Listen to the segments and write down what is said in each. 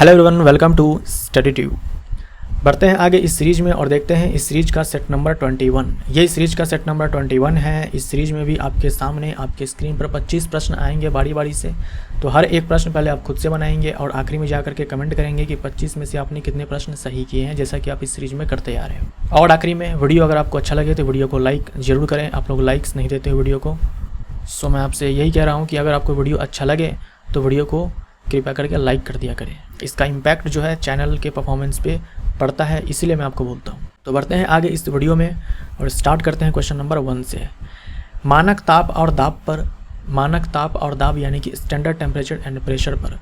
Hello everyone, welcome to study tube. बढ़ते हैं आगे इस सीरीज में और देखते हैं इस सीरीज का सेट नंबर 21। ये सीरीज का सेट नंबर 21 है। इस सीरीज में भी आपके सामने आपके स्क्रीन पर 25 प्रश्न आएंगे बारी बारी से। तो हर एक प्रश्न पहले आप खुद से बनाएंगे और आखिरी में जाकर के कमेंट करेंगे कि 25 में से आपने कितने प्रश्न सही किए हैं, जैसा कि आप इस सीरीज में करते आ रहे हैं। और आखिरी में वीडियो अगर आपको अच्छा लगे तो वीडियो को लाइक ज़रूर करें। आप लोग लाइक्स नहीं देते वीडियो को, सो मैं आपसे यही कह रहा हूँ कि अगर आपको वीडियो अच्छा लगे तो वीडियो को कृपया करके लाइक कर दिया करें। इसका इम्पैक्ट जो है चैनल के परफॉर्मेंस पे पड़ता है, इसीलिए मैं आपको बोलता हूँ। तो बढ़ते हैं आगे इस वीडियो में और स्टार्ट करते हैं क्वेश्चन नंबर 1 से। मानक ताप और दाब यानी कि स्टैंडर्ड टेम्परेचर एंड प्रेशर पर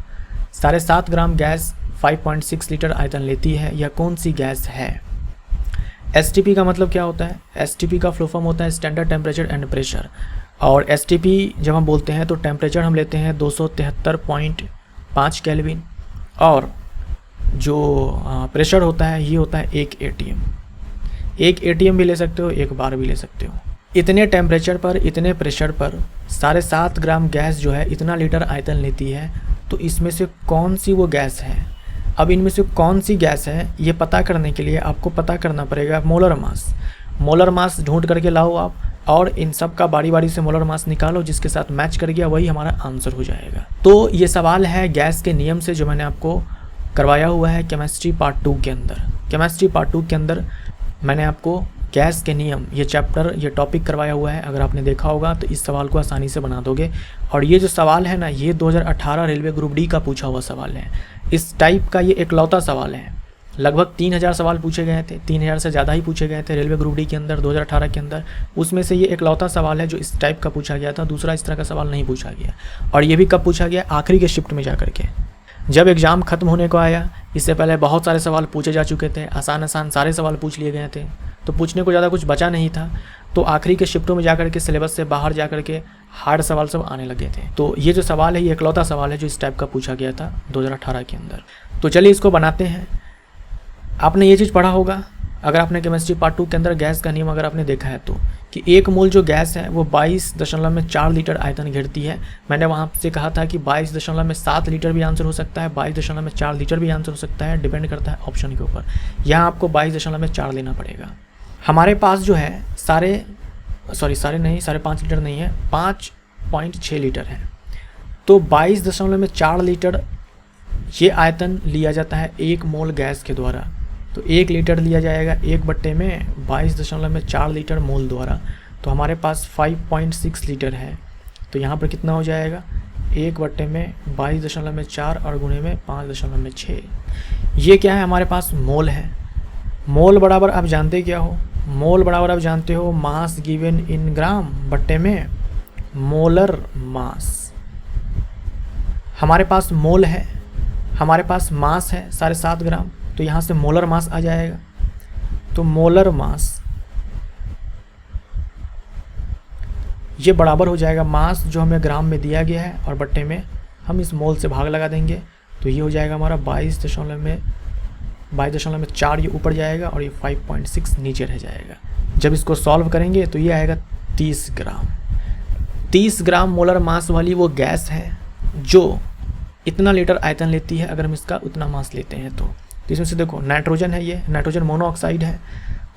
7.5 ग्राम गैस 5.6 लीटर आयतन लेती है। यह कौन सी गैस है? STP का मतलब क्या होता है? STP का फुल फॉर्म होता है स्टैंडर्ड टेम्परेचर एंड प्रेशर। और STP जब हम बोलते हैं तो टेम्परेचर हम लेते हैं 273.5 केल्विन और जो प्रेशर होता है ये होता है 1 ATM। 1 ATM भी ले सकते हो, 1 बार भी ले सकते हो। इतने टेम्परेचर पर, इतने प्रेशर पर 7.5 ग्राम गैस जो है इतना लीटर आयतन लेती है। तो इसमें से कौन सी वो गैस है? अब इनमें से कौन सी गैस है ये पता करने के लिए आपको पता करना पड़ेगा मोलर मास। मोलर मास ढूंढ करके लाओ आप और इन सब का बारी बारी से मोलर मास निकालो, जिसके साथ मैच कर गया वही हमारा आंसर हो जाएगा। तो ये सवाल है गैस के नियम से, जो मैंने आपको करवाया हुआ है केमिस्ट्री पार्ट 2 के अंदर। केमिस्ट्री पार्ट 2 के अंदर मैंने आपको गैस के नियम ये चैप्टर ये टॉपिक करवाया हुआ है। अगर आपने देखा होगा तो इस सवाल को आसानी से बना दोगे। और ये जो सवाल है ना, ये 2018 रेलवे ग्रुप डी का पूछा हुआ सवाल है। इस टाइप का ये इकलौता सवाल है। लगभग 3000 सवाल पूछे गए थे, 3000 से ज़्यादा ही पूछे गए थे रेलवे ग्रुप डी के अंदर 2018 के अंदर। उसमें से ये इकलौता सवाल है जो इस टाइप का पूछा गया था। दूसरा इस तरह का सवाल नहीं पूछा गया। और ये भी कब पूछा गया? आखिरी के शिफ्ट में जा करके, जब एग्ज़ाम ख़त्म होने को आया। इससे पहले बहुत सारे सवाल पूछे जा चुके थे, आसान सारे सवाल पूछ लिए गए थे, तो पूछने को ज़्यादा कुछ बचा नहीं था। तो आखिरी के शिफ्टों में जाकर के सिलेबस से बाहर जा कर के हार्ड सवाल सब आने लगे थे। तो ये जो सवाल है ये इकलौता सवाल है जो इस टाइप का पूछा गया था 2018 के अंदर। तो चलिए इसको बनाते हैं। आपने ये चीज़ पढ़ा होगा अगर आपने केमिस्ट्री पार्ट 2 के अंदर गैस का नियम अगर आपने देखा है तो, कि 1 मोल जो गैस है वो 22.4 लीटर आयतन घेरती है। मैंने वहाँ से कहा था कि 22.7 लीटर भी आंसर हो सकता है, 22.4 लीटर भी आंसर हो सकता है, डिपेंड करता है ऑप्शन के ऊपर। यहाँ आपको 22.4 लेना पड़ेगा। हमारे पास जो है साढ़े 5 लीटर नहीं है, 5.6 लीटर है। तो 22.4 लीटर ये आयतन लिया जाता है 1 मोल गैस के द्वारा। तो 1 लीटर लिया जाएगा 1/22.4 लीटर मोल द्वारा। तो हमारे पास 5.6 लीटर है। तो यहाँ पर कितना हो जाएगा? 1/22.4 और गुणे में 5.6। ये क्या है? हमारे पास मोल है। मोल बराबर आप जानते क्या हो? मोल बराबर आप जानते हो मास गिवन इन ग्राम बट्टे में मोलर मास। हमारे पास मोल है, हमारे पास मास है 7.5 ग्राम, तो यहाँ से मोलर मास आ जाएगा। तो मोलर मास ये बराबर हो जाएगा मास जो हमें ग्राम में दिया गया है और बट्टे में हम इस मोल से भाग लगा देंगे। तो ये हो जाएगा हमारा 22.4 ये ऊपर जाएगा और ये 5.6 नीचे रह जाएगा। जब इसको सॉल्व करेंगे तो ये आएगा 30 ग्राम। 30 ग्राम मोलर मास वाली वो गैस है जो इतना लीटर आयतन लेती है अगर हम इसका उतना मास लेते हैं। तो इसमें से देखो नाइट्रोजन है, ये नाइट्रोजन मोनोऑक्साइड है,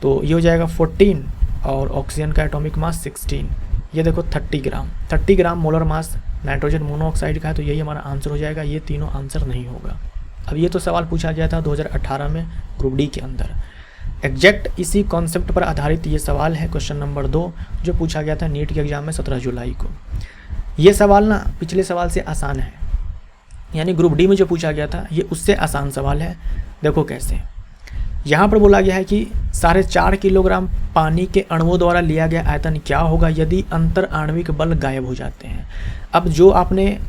तो ये हो जाएगा 14 और ऑक्सीजन का एटॉमिक मास 16। ये देखो 30 ग्राम मोलर मास नाइट्रोजन मोनोऑक्साइड का है। तो यही हमारा आंसर हो जाएगा। ये तीनों आंसर नहीं होगा। अब ये तो सवाल पूछा गया था 2018 में ग्रुप डी के अंदर। एग्जैक्ट इसी कॉन्सेप्ट पर आधारित ये सवाल है क्वेश्चन नंबर 2 जो पूछा गया था नीट के एग्जाम में 17 जुलाई को। ये सवाल ना पिछले सवाल से आसान है, यानी ग्रुप डी में जो पूछा गया था ये उससे आसान सवाल है। देखो कैसे, यहाँ पर बोला गया है कि 4.5 किलोग्राम पानी के अणुओं द्वारा लिया गया आयतन क्या होगा यदि अंतर आणविक बल गायब हो जाते हैं। अब जो आपने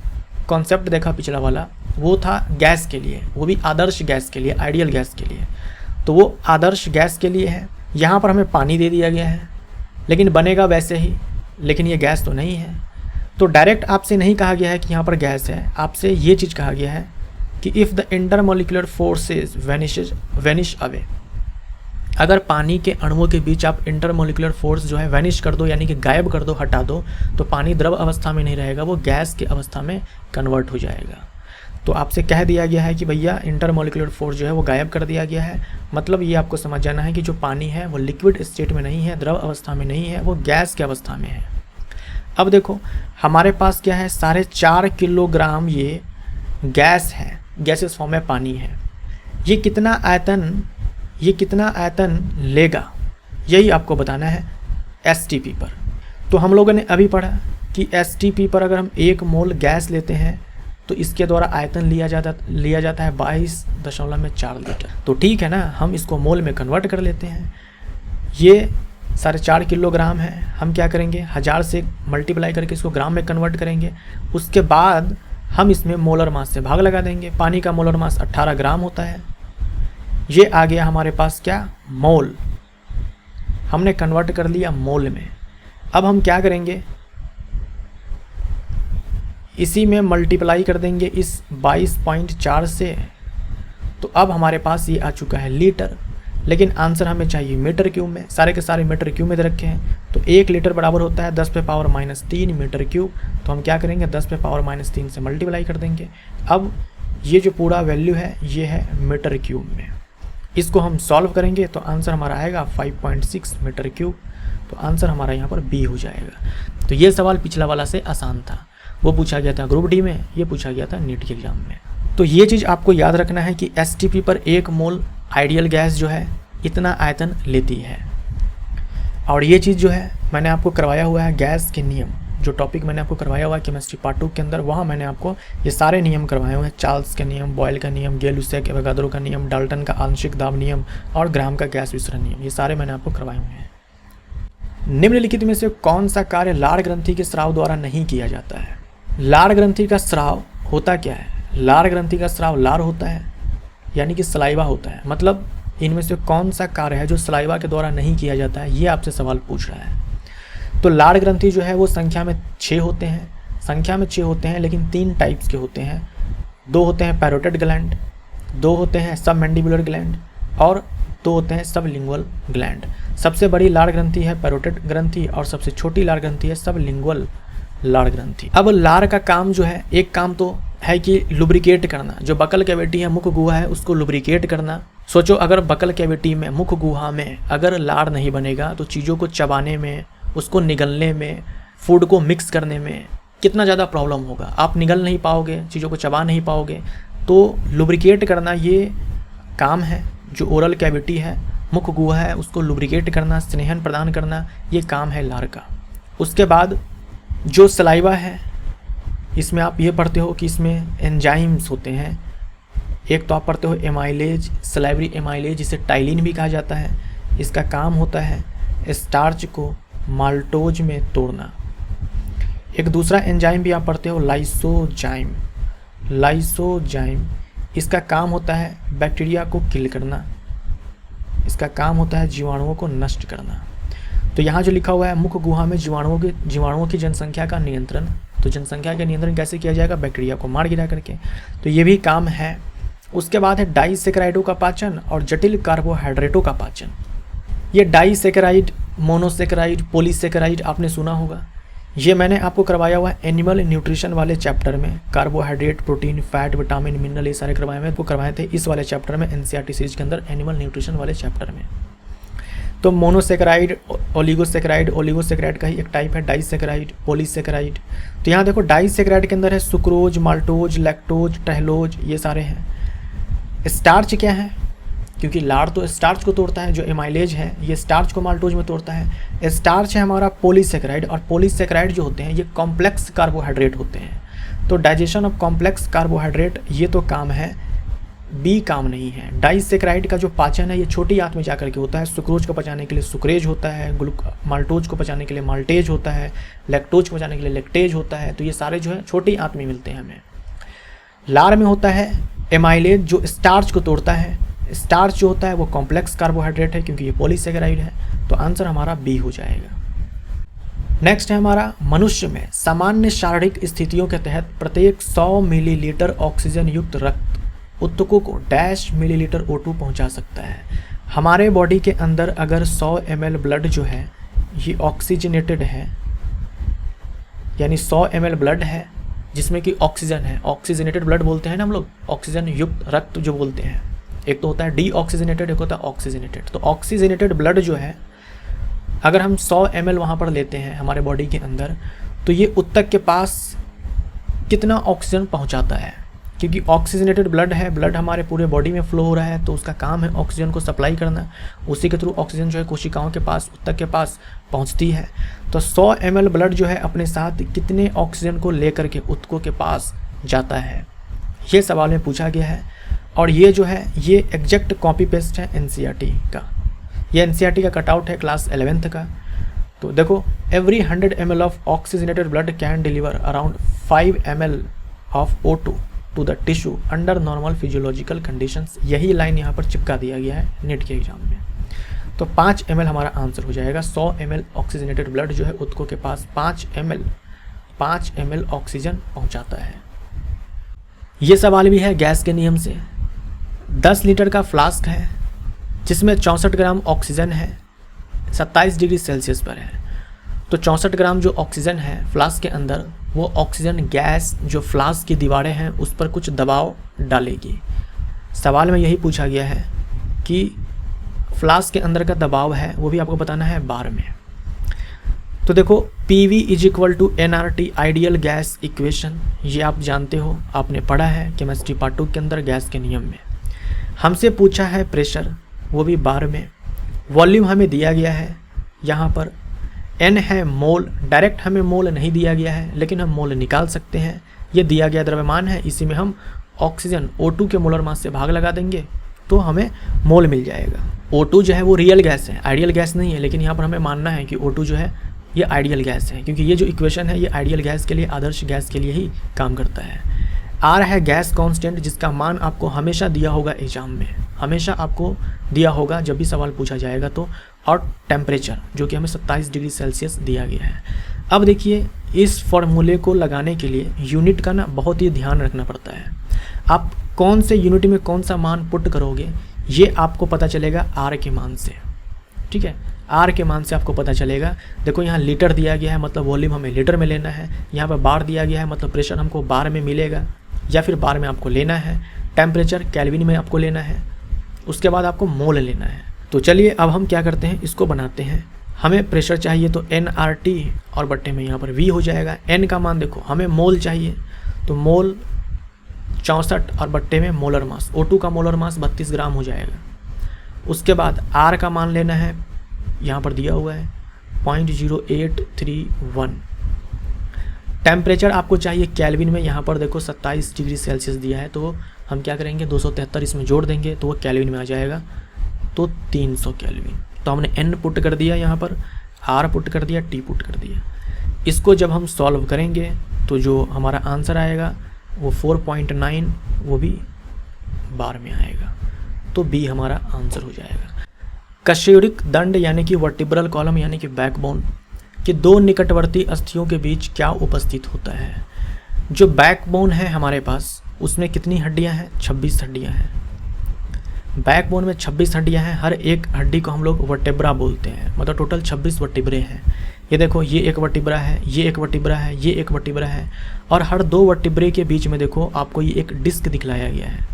कॉन्सेप्ट देखा पिछला वाला वो था गैस के लिए, वो भी आदर्श गैस के लिए, आइडियल गैस के लिए। तो वो आदर्श गैस के लिए है। यहाँ पर हमें पानी दे दिया गया है लेकिन बनेगा वैसे ही, लेकिन ये गैस तो नहीं है। तो डायरेक्ट आपसे नहीं कहा गया है कि यहाँ पर गैस है, आपसे ये चीज़ कहा गया है कि if the intermolecular forces vanish away, अगर पानी के अणुओं के बीच आप इंटरमोलिकुलर फोर्स जो है वैनिश कर दो, यानी कि गायब कर दो, हटा दो, तो पानी द्रव अवस्था में नहीं रहेगा, वो गैस की अवस्था में कन्वर्ट हो जाएगा। तो आपसे कह दिया गया है कि भैया इंटरमोलिकुलर फोर्स जो है वो गायब कर दिया गया है। मतलब ये आपको समझ जाना है कि जो पानी है वो लिक्विड स्टेट में नहीं है, द्रव अवस्था में नहीं है, वो गैस की अवस्था में है। अब देखो हमारे पास क्या है, 4.5 किलोग्राम ये गैस है, गैसेस फॉर्म में पानी है। ये कितना आयतन लेगा, यही आपको बताना है एसटीपी पर। तो हम लोगों ने अभी पढ़ा कि एसटीपी पर अगर हम 1 मोल गैस लेते हैं तो इसके द्वारा आयतन लिया जाता है 22.4 लीटर। तो ठीक है ना, हम इसको मोल में कन्वर्ट कर लेते हैं। ये 4.5 किलोग्राम है, हम क्या करेंगे 1000 से मल्टीप्लाई करके इसको ग्राम में कन्वर्ट करेंगे। उसके बाद हम इसमें मोलर मास से भाग लगा देंगे। पानी का मोलर मास 18 ग्राम होता है। ये आ गया हमारे पास क्या, मोल। हमने कन्वर्ट कर लिया मोल में। अब हम क्या करेंगे, इसी में मल्टीप्लाई कर देंगे इस 22.4 से। तो अब हमारे पास ये आ चुका है लीटर, लेकिन आंसर हमें चाहिए मीटर क्यूब में। सारे के सारे मीटर क्यूब में दे रखे हैं। तो 1 लीटर बराबर होता है 10⁻³ मीटर क्यूब। तो हम क्या करेंगे 10⁻³ से मल्टीप्लाई कर देंगे। अब ये जो पूरा वैल्यू है ये है मीटर क्यूब में। इसको हम सॉल्व करेंगे तो आंसर हमारा आएगा 5.6 मीटर क्यूब। तो आंसर हमारा यहाँ पर बी हो जाएगा। तो ये सवाल पिछला वाला से आसान था, वो पूछा गया था ग्रुप डी में, ये पूछा गया था नीट के एग्जाम में। तो ये चीज़ आपको याद रखना है कि एसटीपी पर 1 मोल आइडियल गैस जो है इतना आयतन लेती है। और ये चीज़ जो है मैंने आपको करवाया हुआ है गैस के नियम, जो टॉपिक मैंने आपको करवाया हुआ है केमिस्ट्री पार्ट 2 के अंदर, वहाँ मैंने आपको ये सारे नियम करवाए हुए हैं। चार्ल्स के नियम, बॉयल का नियम, गै-लुसेक एवोगाद्रो का नियम, डाल्टन का आंशिक दाब नियम और ग्राम का गैस विसरण नियम, ये सारे मैंने आपको करवाए हुए हैं। निम्नलिखित में से कौन सा कार्य लार ग्रंथि के स्राव द्वारा नहीं किया जाता है? लार ग्रंथि का स्राव होता क्या है? लार ग्रंथि का स्राव लार होता है, यानी कि सलाइवा होता है। मतलब इनमें से कौन सा कार्य है जो सलाइवा के द्वारा नहीं किया जाता है, ये आपसे सवाल पूछ रहा है। तो लार ग्रंथि जो है वो संख्या में 6 होते हैं, लेकिन 3 टाइप्स के होते हैं। 2 होते हैं पैरोटिड ग्लैंड, 2 होते हैं सब मैंडिबुलर ग्लैंड और 2 होते हैं सब लिंगुअल ग्लैंड। सबसे बड़ी लार ग्रंथि है पैरोटिड ग्रंथि और सबसे छोटी लार ग्रंथि है सब लिंगुअल लार ग्रंथि। अब लार का काम जो है, एक काम तो है कि लुब्रिकेट करना, जो बकल कैविटी है, मुख गुहा है, उसको लुब्रिकेट करना। सोचो अगर बकल कैविटी में, मुख गुहा में अगर लार नहीं बनेगा तो चीज़ों को चबाने में, उसको निगलने में, फूड को मिक्स करने में कितना ज़्यादा प्रॉब्लम होगा। आप निगल नहीं पाओगे, चीज़ों को चबा नहीं पाओगे। तो लुब्रिकेट करना ये काम है, जो ओरल कैविटी है, मुख गुहा है, उसको लुब्रिकेट करना, स्नेहन प्रदान करना, ये काम है लार का। उसके बाद जो सलाइवा है, इसमें आप ये पढ़ते हो कि इसमें एंजाइम्स होते हैं। एक तो आप पढ़ते हो एमाइलेज, सलाइवरी एमाइलेज, जिसे टाइलिन भी कहा जाता है। इसका काम होता है स्टार्च को माल्टोज में तोड़ना। एक दूसरा एंजाइम भी आप पढ़ते हो लाइसोजाइम, इसका काम होता है बैक्टीरिया को किल करना, इसका काम होता है जीवाणुओं को नष्ट करना। तो यहाँ जो लिखा हुआ है मुख गुहा में जीवाणुओं की जनसंख्या का नियंत्रण, तो जनसंख्या का नियंत्रण कैसे किया जाएगा? बैक्टीरिया को मार गिरा करके। तो ये भी काम है। उसके बाद है डाइसेकेराइडों का पाचन और जटिल कार्बोहाइड्रेटों का पाचन। ये डाइसेकेराइड, मोनोसेकेराइड, पॉलीसेकेराइड आपने सुना होगा। ये मैंने आपको करवाया हुआ है एनिमल न्यूट्रिशन वाले चैप्टर में। Carbohydrate, protein, fat, vitamin, mineral, ये सारे करवाए हुए, आपको करवाए थे इस वाले चैप्टर में, एनसीईआरटी सीरीज के अंदर एनिमल न्यूट्रिशन वाले चैप्टर में। तो मोनोसेकेराइड, ओलिगोसेकेराइड का ही एक टाइप है डाइसेकेराइड, पॉलीसेकेराइड। तो यहाँ देखो डाइसेकेराइड के अंदर है सुक्रोज, माल्टोज, लैक्टोज, टहलोज, ये सारे हैं। स्टार्च क्या है? क्योंकि लार तो स्टार्च को तोड़ता है, जो एमाइलेज है ये स्टार्च को माल्टोज में तोड़ता है। स्टार्च है हमारा पॉलीसेकेराइड, और पॉलीसेकेराइड जो होते हैं ये कॉम्प्लेक्स कार्बोहाइड्रेट होते हैं। तो डाइजेशन ऑफ कॉम्प्लेक्स कार्बोहाइड्रेट ये तो काम है, बी काम नहीं है। डाइसेकेराइड का जो पाचन है ये छोटी आंत में जाकर के होता है। सुक्रोज को पचाने के लिए सुक्रेज होता है, माल्टोज को पचाने के लिए माल्टेज होता है, लैक्टोज को पचाने के लिए लैक्टेज होता है। तो ये सारे जो है छोटी आंत में मिलते हैं हमें। लार में होता है एमाइलेज, जो स्टार्च को तोड़ता है। स्टार्च जो होता है वो कॉम्प्लेक्स कार्बोहाइड्रेट है, क्योंकि ये पॉलीसेकेराइड है। तो आंसर हमारा बी हो जाएगा। नेक्स्ट है हमारा, मनुष्य में सामान्य शारीरिक स्थितियों के तहत प्रत्येक 100 मिलीलीटर ऑक्सीजन युक्त रक्त ऊतकों को डैश मिलीलीटर O2 पहुंचा सकता है। हमारे बॉडी के अंदर अगर 100 ml ब्लड जो है ये ऑक्सीजनेटेड है, यानी 100 ml ब्लड है जिसमें कि ऑक्सीजन है, ऑक्सीजनेटेड ब्लड बोलते हैं ना हम लोग, ऑक्सीजन युक्त रक्त जो बोलते हैं। एक तो होता है डीऑक्सीजनेटेड, एक होता है ऑक्सीजनेटेड। तो ऑक्सीजनेटेड ब्लड जो है अगर हम 100 ml वहाँ पर लेते हैं हमारे बॉडी के अंदर, तो ये ऊतक के पास कितना ऑक्सीजन पहुँचाता है, क्योंकि ऑक्सीजनेटेड ब्लड है, ब्लड हमारे पूरे बॉडी में फ्लो हो रहा है, तो उसका काम है ऑक्सीजन को सप्लाई करना, उसी के थ्रू ऑक्सीजन जो है कोशिकाओं के पास, ऊतक के पास पहुंचती है। तो 100 ml ब्लड जो है अपने साथ कितने ऑक्सीजन को लेकर के ऊतकों के पास जाता है, ये सवाल में पूछा गया है। और ये जो है ये एग्जैक्ट कॉपी पेस्ट है NCERT का, ये NCERT का कटआउट है क्लास 11th का। तो देखो, every 100 ml of oxygenated blood can deliver around 5 ml of O2 to the tissue under normal physiological conditions. यही लाइन यहाँ पर चिपका दिया गया है नेट के एग्जाम में। तो 5 ml हमारा आंसर हो जाएगा। 100 ml ऑक्सीजनेटेड ब्लड जो है ऊतकों के पास 5 ml ऑक्सीजन पहुँचाता है। ये सवाल भी है गैस के नियम से। 10 लीटर का फ्लास्क है जिसमें 64 ग्राम ऑक्सीजन है, 27 डिग्री सेल्सियस पर है। तो 64 ग्राम जो ऑक्सीजन है फ्लास्क के अंदर, वो ऑक्सीजन गैस जो फ्लास्क की दीवारें हैं उस पर कुछ दबाव डालेगी। सवाल में यही पूछा गया है कि फ्लास्क के अंदर का दबाव है वो भी आपको बताना है बार में। तो देखो, PV = nRT ideal gas equation, ये आप जानते हो, आपने पढ़ा है केमिस्ट्री पार्ट 2 के अंदर गैस के नियम में। हमसे पूछा है प्रेशर, वो भी बार में। वॉल्यूम हमें दिया गया है, यहाँ पर N है मोल, डायरेक्ट हमें मोल नहीं दिया गया है लेकिन हम मोल निकाल सकते हैं। ये दिया गया द्रव्यमान है, इसी में हम ऑक्सीजन O2 के मोलर मास से भाग लगा देंगे तो हमें मोल मिल जाएगा। O2 जो है वो रियल गैस है, आइडियल गैस नहीं है, लेकिन यहाँ पर हमें मानना है कि O2 जो है ये आइडियल गैस है, क्योंकि ये जो इक्वेशन है ये आइडियल गैस के लिए, आदर्श गैस के लिए ही काम करता है। R है गैस कांस्टेंट, जिसका मान आपको हमेशा दिया होगा एग्जाम में, हमेशा आपको दिया होगा जब भी सवाल पूछा जाएगा तो। और टेम्परेचर जो कि हमें 27 डिग्री सेल्सियस दिया गया है। अब देखिए, इस फॉर्मूले को लगाने के लिए यूनिट का ना बहुत ही ध्यान रखना पड़ता है। आप कौन से यूनिट में कौन सा मान पुट करोगे ये आपको पता चलेगा R के मान से, ठीक है, R के मान से आपको पता चलेगा। देखो, यहाँ लीटर दिया गया है, मतलब वॉल्यूम हमें लीटर में लेना है। यहाँ पर बार दिया गया है, मतलब प्रेशर हमको बार में मिलेगा या फिर बार में आपको लेना है। टेम्परेचर केल्विन में आपको लेना है, उसके बाद आपको मोल लेना है। तो चलिए अब हम क्या करते हैं, इसको बनाते हैं। हमें प्रेशर चाहिए तो nRT और बट्टे में यहाँ पर V हो जाएगा। N का मान देखो, हमें मोल चाहिए तो मोल 64 और बट्टे में मोलर मास, O2 का मोलर मास 32 ग्राम हो जाएगा। उसके बाद R का मान लेना है, यहाँ पर दिया हुआ है 0.0831। टेम्परेचर आपको चाहिए केल्विन में, यहाँ पर देखो 27 डिग्री सेल्सियस दिया है, तो हम क्या करेंगे 273 इसमें जोड़ देंगे तो वो केल्विन में आ जाएगा, तो 300 केल्विन। तो हमने N पुट कर दिया, यहाँ पर R पुट कर दिया, T पुट कर दिया। इसको जब हम सॉल्व करेंगे तो जो हमारा आंसर आएगा वो 4.9, वो भी बार में आएगा, तो B हमारा आंसर हो जाएगा। कशेरुक दंड यानी कि वर्टिब्रल कॉलम यानी कि बैकबोन के दो निकटवर्ती अस्थियों के बीच क्या उपस्थित होता है। जो बैकबोन है हमारे पास, उसमें कितनी हड्डियां हैं, 26 हड्डियां हैं। बैकबोन में 26 हड्डियां हैं, हर एक हड्डी को हम लोग वर्टेब्रा बोलते हैं, मतलब टोटल 26 वर्टिब्रे हैं। ये देखो, ये एक वर्टिब्रा है, ये एक वर्टिब्रा है, ये एक वर्टिब्रा है, और हर दो वर्टिब्रे के बीच में देखो आपको ये एक डिस्क दिखलाया गया है।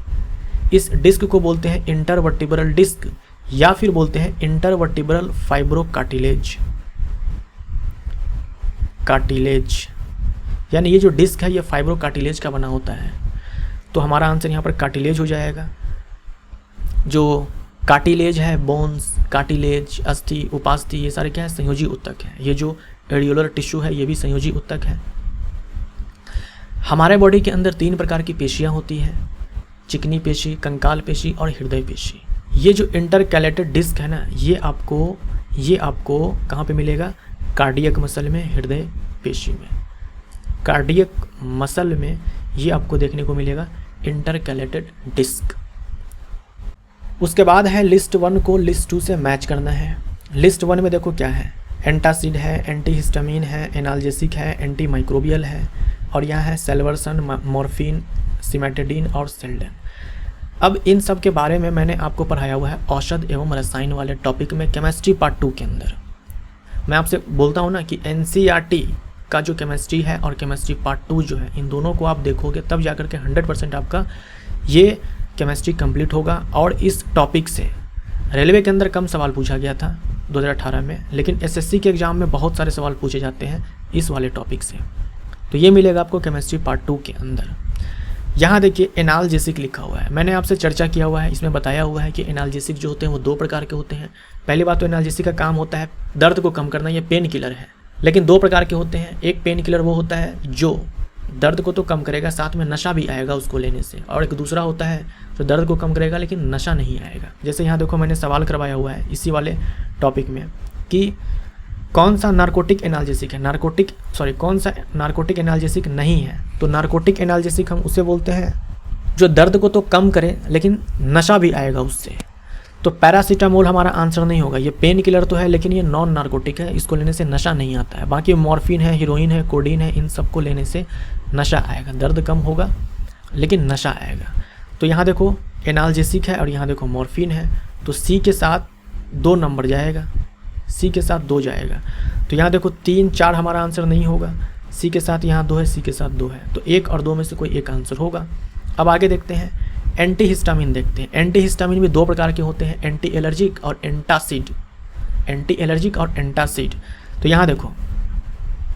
इस डिस्क को बोलते हैं इंटरवर्टिब्रल डिस्क, या फिर बोलते हैं इंटरवर्टिब्रल फाइब्रो कार्टिलेज। कार्टिलेज यानी ये जो डिस्क है ये फाइब्रो कार्टिलेज का बना होता है, तो हमारा आंसर यहाँ पर कार्टिलेज हो जाएगा। जो कार्टिलेज है, बोन्स, कार्टिलेज, अस्थि, उपास्थि, ये सारे क्या है, संयोजी ऊतक है। ये जो एडियोलर टिश्यू है ये भी संयोजी ऊतक है। हमारे बॉडी के अंदर 3 प्रकार की पेशियां होती हैं, चिकनी पेशी, कंकाल पेशी और हृदय पेशी। ये जो इंटरकैलेटेड डिस्क है ना, ये आपको कहाँ पे मिलेगा, कार्डियक मसल में, हृदय पेशी में। कार्डियक मसल में ये आपको देखने को मिलेगा इंटरकैलेटेड डिस्क। उसके बाद है लिस्ट 1 को लिस्ट 2 से मैच करना है। लिस्ट 1 में देखो क्या है, एंटासिड है, एंटीहिस्टामिन है, एनाल्जेसिक है, एंटी माइक्रोबियल है, और यहाँ है सेल्वर्सन, मॉर्फिन, सिमेटेडिन और सेल्डेन। अब इन सब के बारे में मैंने आपको पढ़ाया हुआ है औषध एवं रसायन वाले टॉपिक में केमिस्ट्री पार्ट 2 के अंदर। मैं आपसे बोलता हूँ ना कि NCERT का जो केमिस्ट्री है और केमिस्ट्री पार्ट 2 जो है, इन दोनों को आप देखोगे तब जाकर के 100% आपका ये केमिस्ट्री कंप्लीट होगा। और इस टॉपिक से रेलवे के अंदर कम सवाल पूछा गया था 2018 में, लेकिन एसएससी के एग्ज़ाम में बहुत सारे सवाल पूछे जाते हैं इस वाले टॉपिक से। तो ये मिलेगा आपको केमिस्ट्री पार्ट 2 के अंदर। यहाँ देखिए एनाल्जेसिक लिखा हुआ है, मैंने आपसे चर्चा किया हुआ है, इसमें बताया हुआ है कि एनाल्जेसिक जो होते हैं वो 2 प्रकार के होते हैं। पहली बात तो एनाल्जेसिक का काम होता है दर्द को कम करना, ये पेन किलर है, लेकिन 2 प्रकार के होते हैं। एक पेन किलर वो होता है जो दर्द को तो कम करेगा, साथ में नशा भी आएगा उसको लेने से, और एक दूसरा होता है जो दर्द को कम करेगा लेकिन नशा नहीं आएगा। जैसे यहाँ देखो मैंने सवाल करवाया हुआ है इसी वाले टॉपिक में कि कौन सा नारकोटिक एनाल्जेसिक है, कौन सा नारकोटिक एनाल्जेसिक नहीं है। तो नारकोटिक एनाल्जेसिक हम उसे बोलते हैं जो दर्द को तो कम करे लेकिन नशा भी आएगा उससे। तो पैरासीटामोल हमारा आंसर नहीं होगा, ये पेन किलर तो है लेकिन ये नॉन नारकोटिक है, इसको लेने से नशा नहीं आता है। बाकी मॉर्फिन है, हीरोइन है, कोडीन है, इन सब को लेने से नशा आएगा, दर्द कम होगा लेकिन नशा आएगा। तो यहाँ देखो एनाल्जेसिक है और यहाँ देखो मॉर्फिन है, तो सी के साथ 2 नंबर जाएगा, सी के साथ 2 जाएगा। तो यहाँ देखो 3, 4 हमारा आंसर नहीं होगा, सी के साथ यहाँ 2 है, सी के साथ 2 है, तो 1 और 2 में से कोई एक आंसर होगा। अब आगे देखते हैं एंटी हिस्टामिन देखते हैं। एंटी हिस्टामिन भी 2 प्रकार के होते हैं, एंटी एलर्जिक और एंटासिड। एंटी एलर्जिक और एंटासिड। तो यहाँ देखो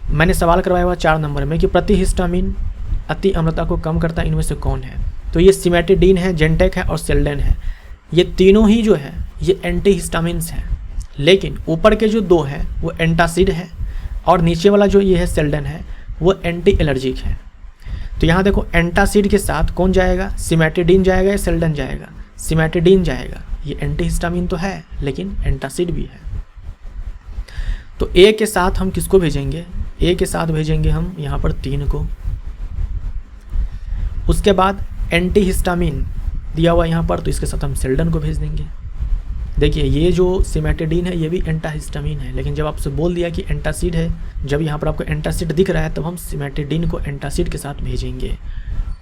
मैंने सवाल करवाया हुआ 4 नंबर में कि प्रति हिस्टामिन अति अम्लता को कम करता है, इनमें से कौन है। तो ये सिमेटिडीन है, जेंटेक है और सेल्डेन है। ये तीनों ही जो है ये एंटी हिस्टामिन्स हैं, लेकिन ऊपर के जो 2 हैं वो एंटासिड है और नीचे वाला जो ये है सेल्डेन है वो एंटी एलर्जिक है। तो यहाँ देखो एंटासिड के साथ कौन जाएगा, सिमेटिडीन जाएगा या सेल्डेन जाएगा, सिमेटिडीन जाएगा। ये एंटी हिस्टामिन तो है लेकिन एंटासिड भी है। तो ए के साथ हम किसको भेजेंगे, ए के साथ भेजेंगे हम यहाँ पर 3 को। उसके बाद एंटी हिस्टामिन दिया हुआ यहाँ पर, तो इसके साथ हम सेल्डेन को भेज देंगे। देखिए ये जो सिमेटिडीन है ये भी एंटाहिस्टामिन है, लेकिन जब आपसे बोल दिया कि एंटासिड है, जब यहाँ पर आपको एंटासिड दिख रहा है तब हम सिमेटिडीन को एंटासिड के साथ भेजेंगे।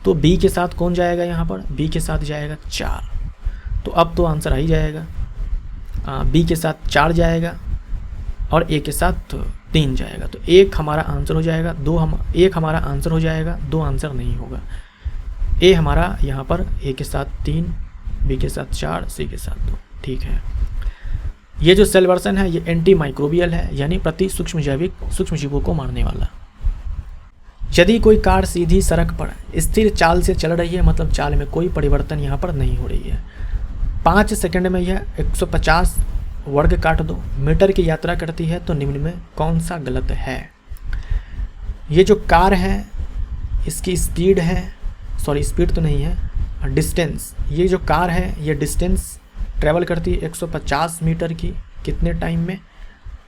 तो बी के साथ कौन जाएगा, यहाँ पर बी के साथ जाएगा 4। तो अब तो आंसर आ ही जाएगा, बी के साथ 4 जाएगा और ए के साथ 3 जाएगा। तो 1 हमारा आंसर हो जाएगा, 1 हमारा आंसर हो जाएगा, 2 आंसर नहीं होगा। ए हमारा यहाँ पर ए के साथ 3, बी के साथ 4, सी के साथ 2। ठीक है, ये जो सेल वर्सन है ये एंटी माइक्रोबियल है, यानी प्रति सूक्ष्म जीवों को मारने वाला। यदि कोई कार सीधी सड़क पर स्थिर चाल से चल रही है, मतलब चाल में कोई परिवर्तन यहाँ पर नहीं हो रही है, 5 सेकंड में यह 150 वर्ग काट दो मीटर की यात्रा करती है, तो निम्न में कौन सा गलत है। ये जो कार है इसकी स्पीड है, सॉरी स्पीड तो नहीं है, डिस्टेंस, ये जो कार है ये डिस्टेंस ट्रैवल करती है 150 मीटर की कितने टाइम में,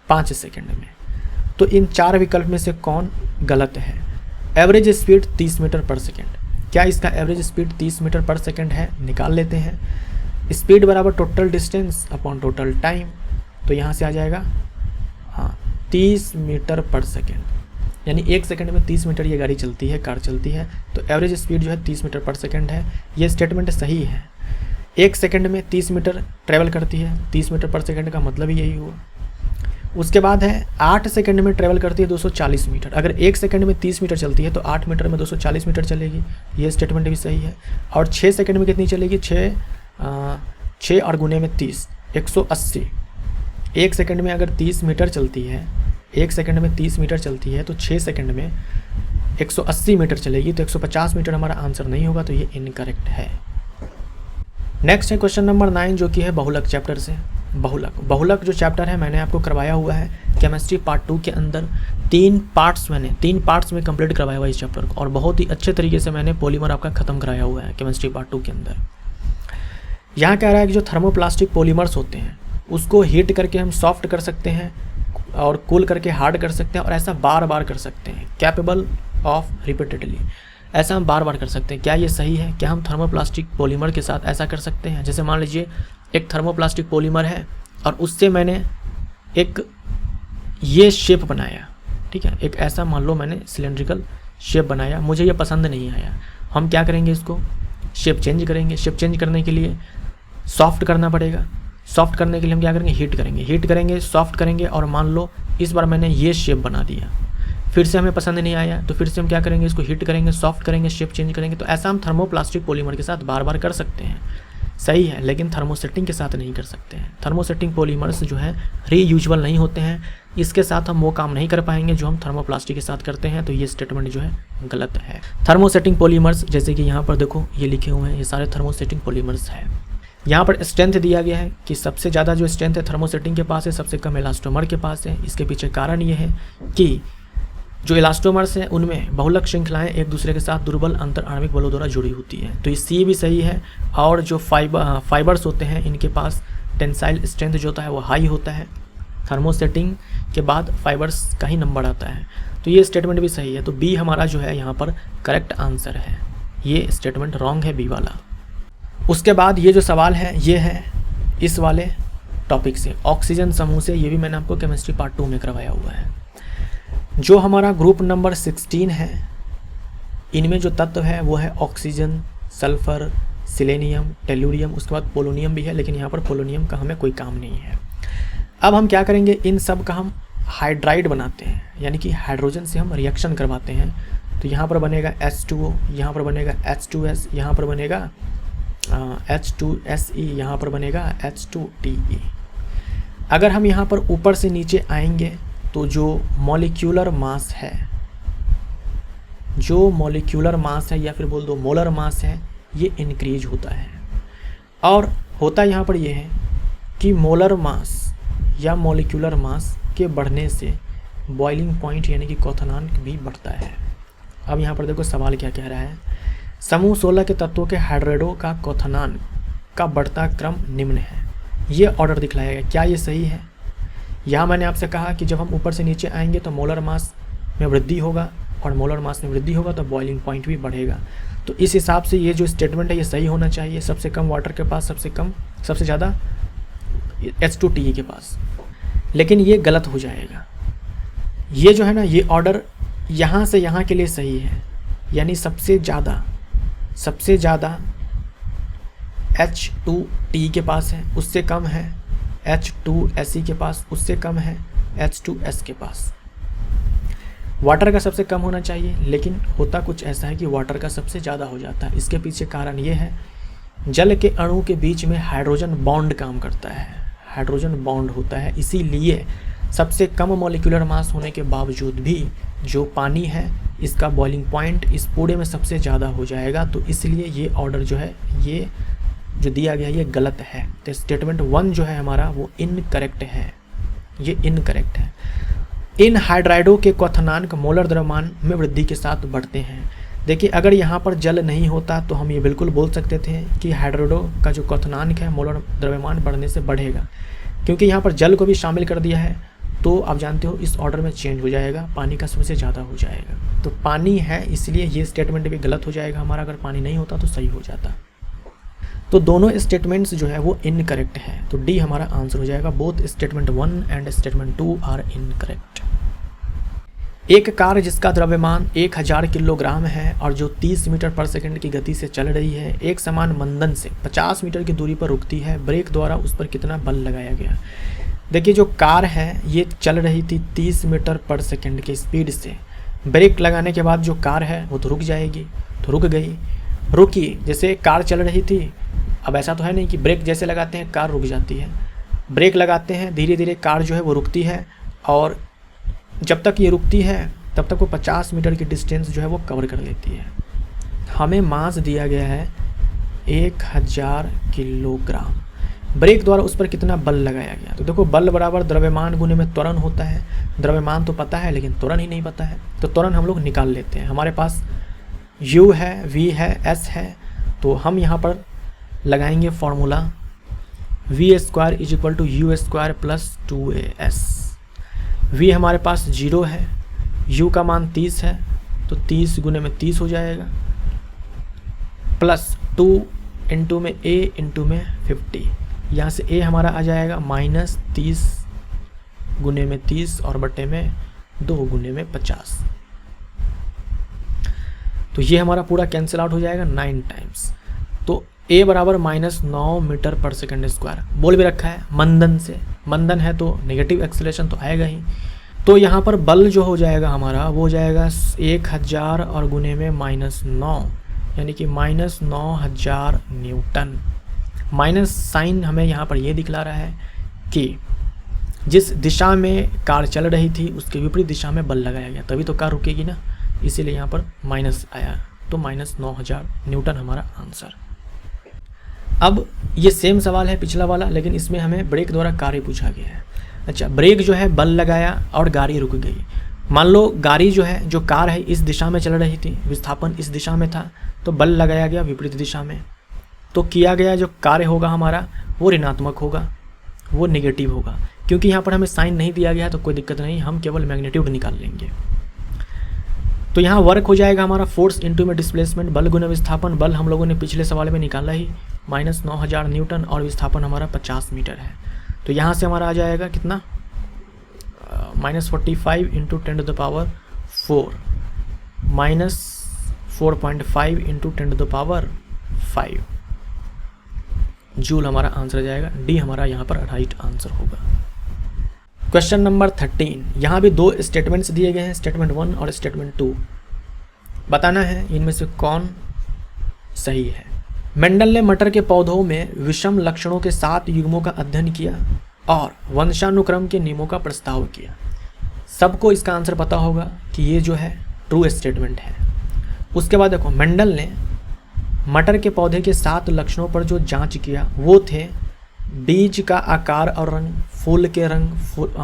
5 सेकंड में। तो इन 4 विकल्प में से कौन गलत है। एवरेज स्पीड 30 मीटर पर सेकंड, क्या इसका एवरेज स्पीड 30 मीटर पर सेकंड है, निकाल लेते हैं। स्पीड बराबर total distance upon total time, तो यहाँ से आ जाएगा 30 मीटर पर सेकंड, यानी 1 सेकंड में 30 मीटर ये गाड़ी चलती है, कार चलती है, तो एवरेज स्पीड जो है 30 मीटर पर सेकंड है। ये स्टेटमेंट सही है। 1 सेकंड में 30 मीटर ट्रैवल करती है, 30 मीटर पर सेकंड का मतलब ही यही हुआ। उसके बाद है 8 सेकंड में ट्रैवल करती है 240 मीटर। अगर 1 सेकंड में 30 मीटर चलती है तो 8 मीटर में 240 मीटर चलेगी, ये स्टेटमेंट भी सही है। और 6 सेकंड में कितनी चलेगी, 6 और गुने में 30, 180। 1 सेकंड में अगर 30 मीटर चलती है, 1 सेकंड में 30 मीटर चलती है तो 6 सेकंड में 180 मीटर चलेगी, तो 150 मीटर हमारा आंसर नहीं होगा, तो ये इनकरेक्ट है। नेक्स्ट है क्वेश्चन नंबर 9 जो कि है बहुलक चैप्टर से। बहुलक जो चैप्टर है मैंने आपको करवाया हुआ है केमिस्ट्री पार्ट 2 के अंदर। 3 पार्ट्स में कंप्लीट करवाया हुआ है इस चैप्टर को, और बहुत ही अच्छे तरीके से मैंने पॉलीमर आपका ख़त्म कराया हुआ है केमिस्ट्री पार्ट 2 के अंदर। यहाँ कह रहा है कि जो थर्मोप्लास्टिक पॉलीमर्स होते हैं उसको हीट करके हम सॉफ्ट कर सकते हैं और कूल करके हार्ड कर सकते हैं, और ऐसा बार बार कर सकते हैं, कैपेबल ऑफ रिपीटेडली, ऐसा हम बार बार कर सकते हैं। क्या ये सही है, क्या हम थर्मोप्लास्टिक पॉलीमर के साथ ऐसा कर सकते हैं। जैसे मान लीजिए एक थर्मोप्लास्टिक पॉलीमर है और उससे मैंने एक ये शेप बनाया, ठीक है, एक ऐसा मान लो मैंने सिलेंड्रिकल शेप बनाया, मुझे ये पसंद नहीं आया, हम क्या करेंगे, इसको शेप चेंज करेंगे। शेप चेंज करने के लिए सॉफ्ट करना पड़ेगा, सॉफ्ट करने के लिए हम क्या करेंगे, हीट करेंगे, सॉफ्ट करेंगे, और मान लो इस बार मैंने ये शेप बना दिया, फिर से हमें पसंद नहीं आया तो फिर से हम क्या करेंगे, इसको हीट करेंगे, सॉफ्ट करेंगे, शेप चेंज करेंगे। तो ऐसा हम थर्मोप्लास्टिक पॉलीमर के साथ बार बार कर सकते हैं, सही है, लेकिन थर्मोसेटिंग के साथ नहीं कर सकते हैं। थर्मोसेटिंग पॉलीमर्स जो है रीयूजेबल नहीं होते हैं, इसके साथ हम वो काम नहीं कर पाएंगे जो हम थर्मोप्लास्टिक के साथ करते हैं। तो ये स्टेटमेंट जो है गलत है। थर्मोसेटिंग पॉलीमर्स जैसे कि यहाँ पर देखो ये लिखे हुए हैं, ये सारे थर्मोसेटिंग पॉलीमर्स है। यहाँ पर स्ट्रेंथ दिया गया है कि सबसे ज़्यादा जो स्ट्रेंथ है थर्मोसेटिंग के पास है, सबसे कम इलास्टोमर के पास है। इसके पीछे कारण ये है कि जो इलास्टोमर्स हैं उनमें बहुलक श्रृंखलाएं एक दूसरे के साथ दुर्बल अंतर आणविक बलों द्वारा जुड़ी होती है। तो ये भी सही है। और जो फाइबर्स होते हैं इनके पास टेंसाइल स्ट्रेंथ जो होता है वो हाई होता है। थर्मोसेटिंग के बाद फाइबर्स का ही नंबर आता है। तो ये स्टेटमेंट भी सही है। तो बी हमारा जो है यहाँ पर करेक्ट आंसर है। ये स्टेटमेंट रॉन्ग है बी वाला। उसके बाद ये जो सवाल है ये है इस वाले टॉपिक से, ऑक्सीजन समूह से। ये भी मैंने आपको केमिस्ट्री पार्ट 2 में करवाया हुआ है। जो हमारा ग्रुप नंबर 16 है, इनमें जो तत्व है वो है ऑक्सीजन, सल्फर, सिलेनियम, टेल्यूरियम, उसके बाद पोलोनियम भी है, लेकिन यहाँ पर पोलोनियम का हमें कोई काम नहीं है। अब हम क्या करेंगे, इन सब का हम हाइड्राइड बनाते हैं, यानी कि हाइड्रोजन से हम रिएक्शन करवाते हैं। तो यहाँ पर बनेगा H2O, यहाँ पर बनेगा H2S, यहाँ पर बनेगा H2SE, यहाँ पर बनेगा H2TE। अगर हम यहाँ पर ऊपर से नीचे आएंगे तो जो मॉलिक्यूलर मास है, जो मॉलिक्यूलर मास है या फिर बोल दो मोलर मास है, ये इंक्रीज होता है। और होता यहाँ पर ये है कि मोलर मास या मॉलिक्यूलर मास के बढ़ने से बॉइलिंग पॉइंट यानी कि क्वथनांक भी बढ़ता है। अब यहाँ पर देखो सवाल क्या कह रहा है, समूह 16 के तत्वों के हाइड्रेडो का क्वथनांक का बढ़ता क्रम निम्न है। ये ऑर्डर दिखलाया गया, क्या ये सही है? यहाँ मैंने आपसे कहा कि जब हम ऊपर से नीचे आएंगे तो मोलर मास में वृद्धि होगा, और मोलर मास में वृद्धि होगा तो बॉइलिंग पॉइंट भी बढ़ेगा। तो इस हिसाब से ये जो स्टेटमेंट है ये सही होना चाहिए। सबसे कम वाटर के पास सबसे ज़्यादा H2TE के पास, लेकिन ये गलत हो जाएगा। ये जो है ना, ये ऑर्डर यहाँ से यहाँ के लिए सही है, यानी सबसे ज़्यादा H2TE के पास है, उससे कम है H2SE के पास, उससे कम है H2S के पास। वाटर का सबसे कम होना चाहिए, लेकिन होता कुछ ऐसा है कि वाटर का सबसे ज़्यादा हो जाता है। इसके पीछे कारण ये है, जल के अणु के बीच में हाइड्रोजन बॉन्ड काम करता है, हाइड्रोजन बॉन्ड होता है। इसीलिए सबसे कम मॉलिक्यूलर मास होने के बावजूद भी जो पानी है इसका बॉइलिंग पॉइंट इस पूरे में सबसे ज़्यादा हो जाएगा। तो इसलिए ये ऑर्डर जो है, ये जो दिया गया ये गलत है। तो स्टेटमेंट 1 जो है हमारा वो इनकरेक्ट है, ये इनकरेक्ट है। इन हाइड्राइडो के क्वथनांक मोलर द्रव्यमान में वृद्धि के साथ बढ़ते हैं। देखिए, अगर यहाँ पर जल नहीं होता तो हम ये बिल्कुल बोल सकते थे कि हाइड्राइडो का जो क्वथनांक है मोलर द्रव्यमान बढ़ने से बढ़ेगा, क्योंकि यहाँ पर जल को भी शामिल कर दिया है। तो आप जानते हो इस ऑर्डर में चेंज हो जाएगा, पानी का सबसे ज़्यादा हो जाएगा। तो पानी है, इसलिए ये स्टेटमेंट भी गलत हो जाएगा हमारा। अगर पानी नहीं होता तो सही हो जाता। तो दोनों स्टेटमेंट्स जो है वो इनकरेक्ट है। तो डी हमारा आंसर हो जाएगा। Both statement 1 and statement 2 are incorrect. एक कार जिसका द्रव्यमान 1000 किलोग्राम है और जो 30 मीटर पर सेकंड की गति से चल रही है, एक समान मंदन से 50 मीटर की दूरी पर रुकती है। ब्रेक द्वारा उस पर कितना बल लगाया गया? देखिए, जो कार है ये चल रही थी 30 मीटर पर सेकंड की स्पीड से। ब्रेक लगाने के बाद जो कार है वो तो रुक जाएगी, तो रुक गई, रुकी। जैसे कार चल रही थी, अब ऐसा तो है नहीं कि ब्रेक जैसे लगाते हैं कार रुक जाती है। ब्रेक लगाते हैं, धीरे धीरे कार जो है वो रुकती है, और जब तक ये रुकती है तब तक वो 50 मीटर की डिस्टेंस जो है वो कवर कर लेती है। हमें मास दिया गया है 1000 किलोग्राम। ब्रेक द्वारा उस पर कितना बल लगाया गया? तो देखो, बल बराबर द्रव्यमान गुने में त्वरण होता है। द्रव्यमान तो पता है लेकिन त्वरण ही नहीं पता है, तो त्वरण हम लोग निकाल लेते हैं। हमारे पास U है, V है, S है, तो हम यहाँ पर लगाएंगे formula V² = U² + 2AS। V हमारे पास 0 है, U का मान 30 है, तो 30 गुने में 30 हो जाएगा, प्लस 2 इंटू में A इंटू में 50। यहाँ से A हमारा आ जाएगा -30 गुने में 30 और बटे में 2 गुने में 50। तो ये हमारा पूरा कैंसिल आउट हो जाएगा 9 टाइम्स। तो A बराबर -9 मीटर पर सेकंड स्क्वायर। बोल भी रखा है मंदन से, मंदन है तो नेगेटिव एक्सीलरेशन तो आएगा ही। तो यहाँ पर बल जो हो जाएगा हमारा वो हो जाएगा 1000 और गुने में -9, यानी कि -9000 न्यूटन। माइनस साइन हमें यहाँ पर ये दिखला रहा है कि जिस दिशा में कार चल रही थी उसके विपरीत दिशा में बल लगाया गया, तभी तो कार रुकेगी ना, इसीलिए यहाँ पर माइनस आया, तो -9000 न्यूटन हमारा आंसर। अब ये सेम सवाल है पिछला वाला, लेकिन इसमें हमें ब्रेक द्वारा कार्य पूछा गया है। अच्छा, ब्रेक जो है बल लगाया और गाड़ी रुक गई। मान लो गाड़ी जो है, जो कार है इस दिशा में चल रही थी, विस्थापन इस दिशा में था, तो बल लगाया गया विपरीत दिशा में, तो किया गया जो कार्य होगा हमारा वो ऋणात्मक होगा, वो नेगेटिव होगा। क्योंकि यहाँ पर हमें साइन नहीं दिया गया है तो कोई दिक्कत नहीं, हम केवल मैग्नीट्यूड निकाल लेंगे। तो यहाँ वर्क हो जाएगा हमारा फोर्स इंटू में डिस्प्लेसमेंट, बल गुना विस्थापन। बल हम लोगों ने पिछले सवाल में निकाला ही -9000 न्यूटन, और विस्थापन हमारा 50 मीटर है। तो यहाँ से हमारा आ जाएगा कितना, -45 इंटू 10⁻⁴, -4.5 इंटू 10⁵ जूल हमारा आंसर आ जाएगा। डी हमारा यहाँ पर राइट आंसर होगा। क्वेश्चन नंबर 13, यहाँ भी दो स्टेटमेंट्स दिए गए हैं, स्टेटमेंट 1 और स्टेटमेंट 2। बताना है इनमें से कौन सही है। मेंडल ने मटर के पौधों में विषम लक्षणों के 7 युग्मों का अध्ययन किया और वंशानुक्रम के नियमों का प्रस्ताव किया। सबको इसका आंसर पता होगा कि ये जो है ट्रू स्टेटमेंट है। उसके बाद देखो, मेंडल ने मटर के पौधे के 7 लक्षणों पर जो जांच किया वो थे बीज का आकार और रंग, फूल के रंग,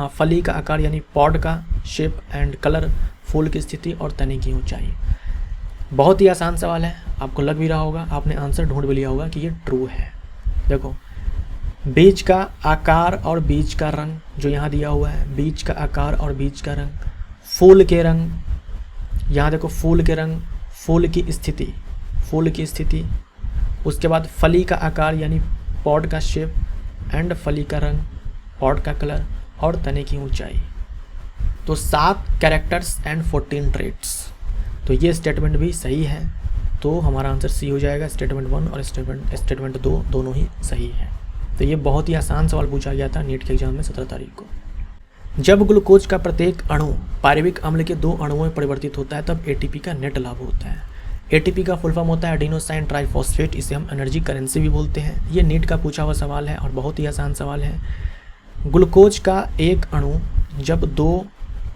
फली का आकार यानी पॉड का शेप एंड कलर, फूल की स्थिति और तने की ऊंचाई। बहुत ही आसान सवाल है, आपको लग भी रहा होगा, आपने आंसर ढूंढ भी लिया होगा कि ये ट्रू है। देखो, बीज का आकार और बीज का रंग जो यहाँ दिया हुआ है, बीज का आकार और बीज का रंग, फूल के रंग, यहाँ देखो फूल के रंग, फूल की स्थिति, फूल की स्थिति, उसके बाद फली का आकार यानी पॉड का शेप एंड फली का रंग, पॉड का कलर और तने की ऊंचाई। तो 7 कैरेक्टर्स एंड 14 ट्रेट्स। तो ये स्टेटमेंट भी सही है, तो हमारा आंसर सी हो जाएगा। स्टेटमेंट 1 और स्टेटमेंट 2 दोनों ही सही है। तो ये बहुत ही आसान सवाल पूछा गया था नीट के एग्जाम में 17 तारीख को। जब ग्लूकोज का प्रत्येक अणु पायरुविक अम्ल के 2 अणुओं में परिवर्तित होता है तब एटीपी का नेट लाभ होता है। एटीपी का फुल फॉर्म होता है एडिनोसाइन ट्राइफॉस्फेट, इसे हम एनर्जी करेंसी भी बोलते हैं। ये नीट का पूछा हुआ सवाल है और बहुत ही आसान सवाल है। ग्लूकोज का एक अणु जब 2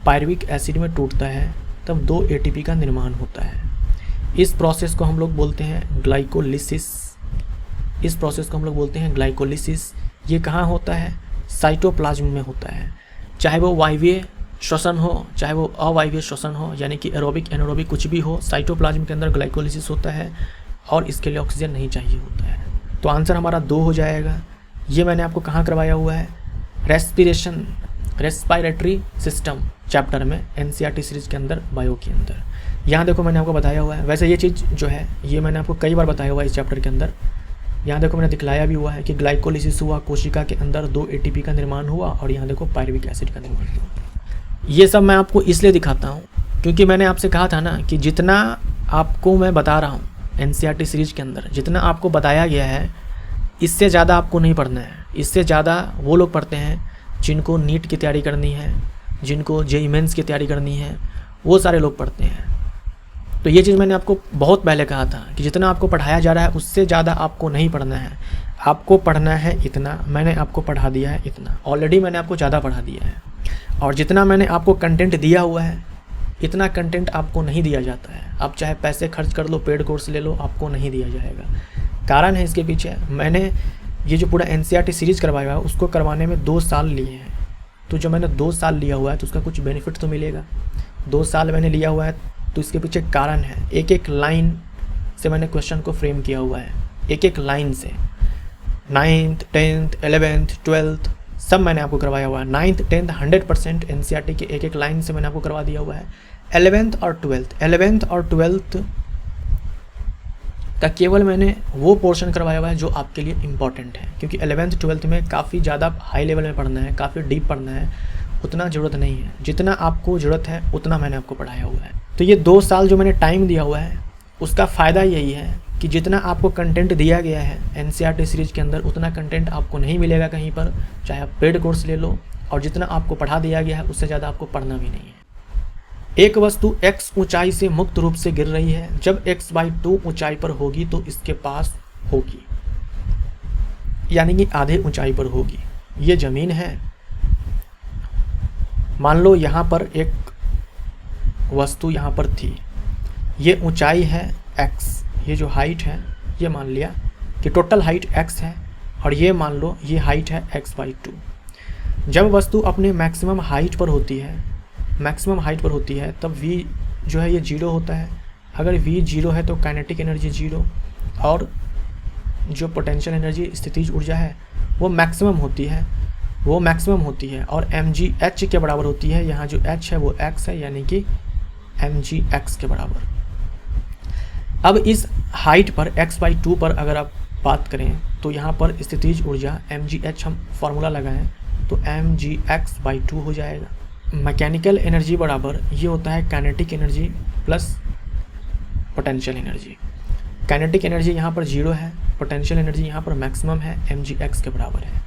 पायरुविक एसिड में टूटता है तब 2 एटीपी का निर्माण होता है। इस प्रोसेस को हम लोग बोलते हैं ग्लाइकोलिसिस। इस प्रोसेस को हम लोग बोलते हैं ग्लाइकोलिसिस। ये कहाँ होता है? साइटोप्लाज्म में होता है। चाहे वो वायवीय श्वसन हो, चाहे वो अवायवीय श्वसन हो, यानी कि एरोबिक एनारोबिक कुछ भी हो, साइटोप्लाज्म के अंदर ग्लाइकोलिसिस होता है और इसके लिए ऑक्सीजन नहीं चाहिए होता है। तो आंसर हमारा 2 हो जाएगा। ये मैंने आपको कहाँ करवाया हुआ है? रेस्पिरेटरी सिस्टम चैप्टर में, एनसीईआरटी सीरीज के अंदर बायो के अंदर। यहाँ देखो मैंने आपको बताया हुआ है। वैसे ये चीज़ जो है ये मैंने आपको कई बार बताया हुआ है इस चैप्टर के अंदर। यहाँ देखो मैंने दिखलाया भी हुआ है कि ग्लाइकोलिसिस हुआ, कोशिका के अंदर 2 एटीपी का निर्माण हुआ और यहाँ देखो पायरुविक एसिड का निर्माण हुआ। ये सब मैं आपको इसलिए दिखाता हूँ क्योंकि मैंने आपसे कहा था ना कि जितना आपको मैं बता रहा हूँ एनसीईआरटी सीरीज के अंदर, जितना आपको बताया गया है इससे ज़्यादा आपको नहीं पढ़ना है। इससे ज़्यादा वो लोग पढ़ते हैं जिनको नीट की तैयारी करनी है, जिनको जेईई मेंस की तैयारी करनी है, वो सारे लोग पढ़ते हैं। तो ये चीज़ मैंने आपको बहुत पहले कहा था कि जितना आपको पढ़ाया जा रहा है उससे ज़्यादा आपको नहीं पढ़ना है। आपको पढ़ना है इतना, मैंने आपको पढ़ा दिया है इतना, ऑलरेडी मैंने आपको ज़्यादा पढ़ा दिया है। और जितना मैंने आपको कंटेंट दिया हुआ है इतना कंटेंट आपको नहीं दिया जाता है। आप चाहे पैसे खर्च कर लो, पेड कोर्स ले लो, आपको नहीं दिया जाएगा। कारण है इसके पीछे, मैंने ये जो पूरा एनसीईआरटी सीरीज़ करवाया है उसको करवाने में 2 साल लिए हैं। तो जो मैंने 2 साल लिया हुआ है तो उसका कुछ बेनिफिट तो मिलेगा। 2 साल मैंने लिया हुआ है तो इसके पीछे कारण है। एक एक लाइन से मैंने क्वेश्चन को फ्रेम किया हुआ है, एक एक लाइन से। 9th 10th 11th 12th सब मैंने आपको करवाया हुआ है। 9th 10th 100% एनसीईआरटी के एक एक लाइन से मैंने आपको करवा दिया हुआ है। 11th और 12th का केवल मैंने वो पोर्शन करवाया हुआ है जो आपके लिए इम्पॉर्टेंट है, क्योंकि 11th 12th में काफ़ी ज़्यादा हाई लेवल में पढ़ना है, काफ़ी डीप पढ़ना है, उतना ज़रूरत नहीं है। जितना आपको ज़रूरत है उतना मैंने आपको पढ़ाया हुआ है। तो ये 2 साल जो मैंने टाइम दिया हुआ है उसका फ़ायदा यही है कि जितना आपको कंटेंट दिया गया है एनसीईआरटी सीरीज के अंदर उतना कंटेंट आपको नहीं मिलेगा कहीं पर। चाहे आप पेड कोर्स ले लो, और जितना आपको पढ़ा दिया गया है उससे ज़्यादा आपको पढ़ना भी नहीं है। एक वस्तु x ऊंचाई से मुक्त रूप से गिर रही है, जब x/2 ऊंचाई पर होगी तो इसके पास होगी, यानी कि आधे ऊंचाई पर होगी। ये ज़मीन है, मान लो यहाँ पर एक वस्तु यहाँ पर थी, ये ऊंचाई है x, ये जो हाइट है ये मान लिया कि टोटल हाइट x है, और ये मान लो ये हाइट है x/2। जब वस्तु अपने मैक्सिमम हाइट पर होती है, तब v जो है ये 0 होता है। अगर v 0 है तो काइनेटिक एनर्जी 0, और जो पोटेंशियल एनर्जी स्थितिज ऊर्जा है वो मैक्सिमम होती है, और mgh के बराबर होती है। यहाँ जो h है वो x है, यानी कि mgx के बराबर। अब इस हाइट पर x/2 पर अगर आप बात करें तो यहाँ पर स्थितिज ऊर्जा mgh हम फार्मूला लगाएं तो mgx/2 हो जाएगा। मैकेनिकल एनर्जी बराबर ये होता है kinetic energy plus potential energy. Kinetic energy यहाँ पर 0 है, पोटेंशियल एनर्जी यहाँ पर मैक्सिमम है, mgx के बराबर है।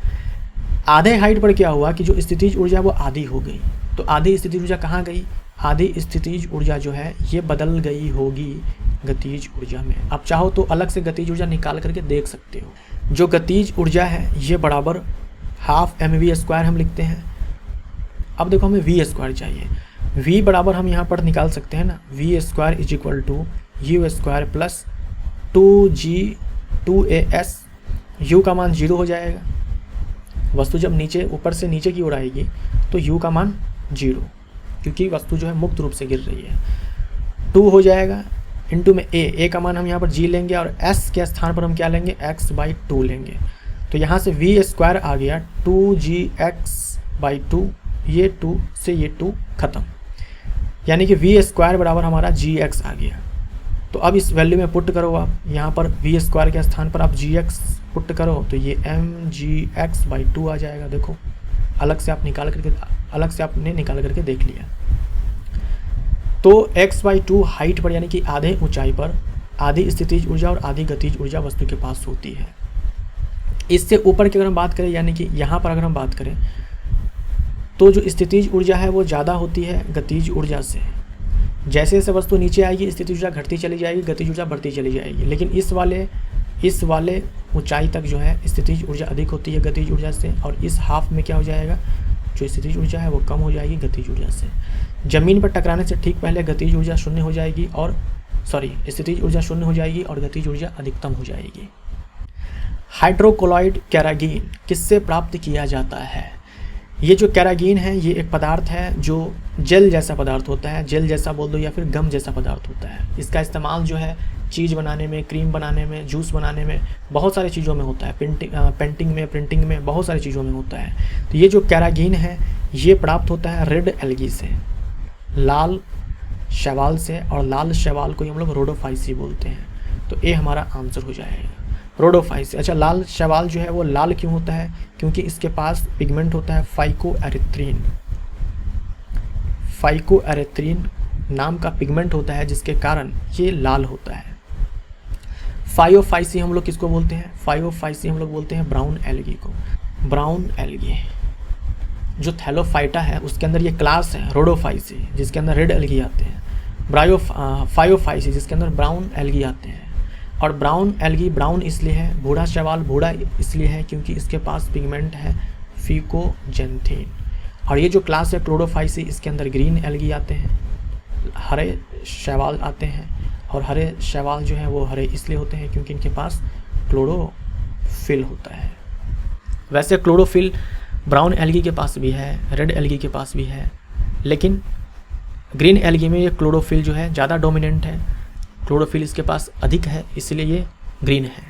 आधे हाइट पर क्या हुआ कि जो स्थितिज ऊर्जा वो आधी हो गई, तो आधी स्थितिज ऊर्जा कहाँ गई? आधी स्थितिज ऊर्जा जो है ये बदल गई होगी गतिज ऊर्जा में। आप चाहो तो अलग से गतिज ऊर्जा निकाल करके देख सकते हो। जो गतिज ऊर्जा है ये बराबर हाफ mv² हम लिखते हैं। अब देखो हमें v² चाहिए, v बराबर हम यहाँ पर निकाल सकते हैं ना, v² = u² plus 2g2as। u का मान 0 हो जाएगा, वस्तु जब ऊपर से नीचे की ओर आएगी तो u का मान 0, क्योंकि वस्तु जो है मुक्त रूप से गिर रही है। 2 हो जाएगा इंटू में a का मान हम यहाँ पर g लेंगे, और s के स्थान पर हम क्या लेंगे? x/2 लेंगे। तो यहाँ से v² आ गया 2gx/2, ये 2 से ये 2 खत्म, यानी कि v² बराबर हमारा gx आ गया। तो अब इस वैल्यू में पुट करो आप, यहाँ पर v² के स्थान पर आप gx पुट करो तो ये mgx/2 आ जाएगा। देखो अलग से आपने निकाल करके देख लिया। तो x/2 हाइट पर, यानी कि आधे ऊंचाई पर, आधी स्थितिज ऊर्जा और आधी गतिज ऊर्जा वस्तु के पास होती है। इससे ऊपर की अगर हम बात करें, यानी कि यहाँ पर अगर हम बात करें तो जो स्थितिज ऊर्जा है वो ज़्यादा होती है गतिज ऊर्जा से। जैसे जैसे वस्तु नीचे आएगी स्थितिज ऊर्जा घटती चली जाएगी, गतिज ऊर्जा बढ़ती चली जाएगी। लेकिन इस वाले ऊंचाई तक जो है स्थितिज ऊर्जा अधिक होती है गतिज ऊर्जा से, और इस हाफ में क्या हो जाएगा? जो स्थितिज ऊर्जा है वो कम हो जाएगी गतिज ऊर्जा से। ज़मीन पर टकराने से ठीक पहले गतिज ऊर्जा शून्य हो जाएगी, स्थितिज ऊर्जा शून्य हो जाएगी और गतिज ऊर्जा अधिकतम हो जाएगी। हाइड्रोक्लोराइड कैरागीन किससे प्राप्त किया जाता है? ये जो कैरागीन है ये एक पदार्थ है जो जेल जैसा पदार्थ होता है, जेल जैसा बोल दो या फिर गम जैसा पदार्थ होता है। इसका इस्तेमाल जो है चीज़ बनाने में, क्रीम बनाने में, जूस बनाने में, बहुत सारी चीज़ों में होता है। पेंटिंग में, प्रिंटिंग में, बहुत सारी चीज़ों में होता है। तो ये जो कैरागीन है ये प्राप्त होता है रेड एल्गी से, लाल शैवाल से, और लाल शैवाल को हम लोग रोडोफाइसी बोलते हैं। तो ये हमारा आंसर हो जाएगा, रोडोफाइसी। अच्छा, लाल शैवाल जो है वो लाल क्यों होता है? क्योंकि इसके पास पिगमेंट होता है फाइकोएरिथ्रिन। फाइकोएरिथ्रिन नाम का पिगमेंट होता है जिसके कारण ये लाल होता है। फायोफाइसी हम लोग किसको बोलते हैं? फायोफाइसी हम लोग बोलते हैं ब्राउन एल्गी को। ब्राउन एल्गी जो थैलोफाइटा है उसके अंदर ये क्लास है रोडोफाइसी, जिसके अंदर रेड एल्गी आते हैं। फायोफाइसी जिसके अंदर ब्राउन एल्गी आते हैं। और ब्राउन एल्गी ब्राउन इसलिए है, बूढ़ा शैवाल बूढ़ा इसलिए है क्योंकि इसके पास पिगमेंट है फिकोजेंथिन। और ये जो क्लास है क्लोरोफाइसी, इसके अंदर ग्रीन एल्गी आते हैं, हरे शैवाल आते हैं। और हरे शैवाल जो हैं वो हरे इसलिए होते हैं क्योंकि इनके पास क्लोरोफिल होता है। वैसे क्लोरोफिल ब्राउन एल्गी के पास भी है, रेड एल्गी के पास भी है, लेकिन ग्रीन एल्गी में ये क्लोरोफिल जो है ज़्यादा डोमिनेंट है, क्लोरोफिल इसके पास अधिक है, इसलिए ये ग्रीन है।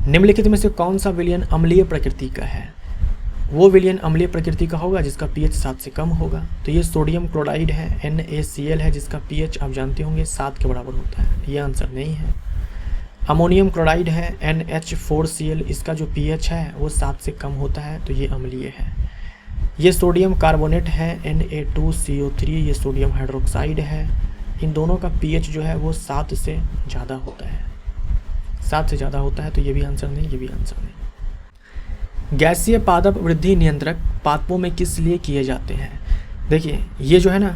निम्नलिखित में से कौन सा विलयन अम्लीय प्रकृति का है? वो विलयन अम्लीय प्रकृति का होगा जिसका pH 7 से कम होगा। तो ये सोडियम क्लोराइड है, NaCl है, जिसका pH आप जानते होंगे 7 के बराबर होता है। ये आंसर नहीं है। अमोनियम क्लोराइड है, NH4Cl, इसका जो pH है वो 7 से कम होता है, तो ये अम्लीय है। ये सोडियम कार्बोनेट है, Na2CO3, ये सोडियम हाइड्रोक्साइड है। इन दोनों का pH जो है वो 7 से ज़्यादा होता है, 7 से ज़्यादा होता है, तो ये भी आंसर नहीं, ये भी आंसर नहीं। गैसीय पादप वृद्धि नियंत्रक पादपों में किस लिए किए जाते हैं? देखिए ये जो है ना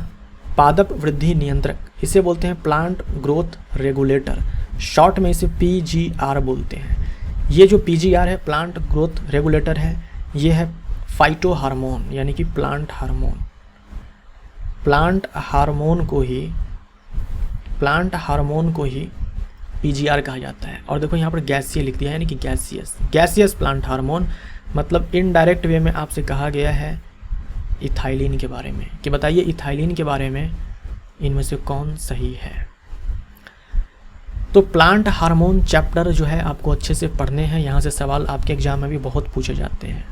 पादप वृद्धि नियंत्रक, इसे बोलते हैं प्लांट ग्रोथ रेगुलेटर, शॉर्ट में इसे PGR बोलते हैं। ये जो PGR है प्लांट ग्रोथ रेगुलेटर है, ये है फाइटो हार्मोन यानी कि प्लांट हार्मोन। प्लांट हार्मोन को ही PGR कहा जाता है। और देखो यहाँ पर गैसीय लिख दिया है यानी कि गैसियस प्लांट हार्मोन, मतलब इनडायरेक्ट वे में आपसे कहा गया है इथाइलिन के बारे में कि बताइए इथाइलिन के बारे में इनमें से कौन सही है। तो प्लांट हार्मोन चैप्टर जो है आपको अच्छे से पढ़ने हैं, यहाँ से सवाल आपके एग्जाम में भी बहुत पूछे जाते हैं।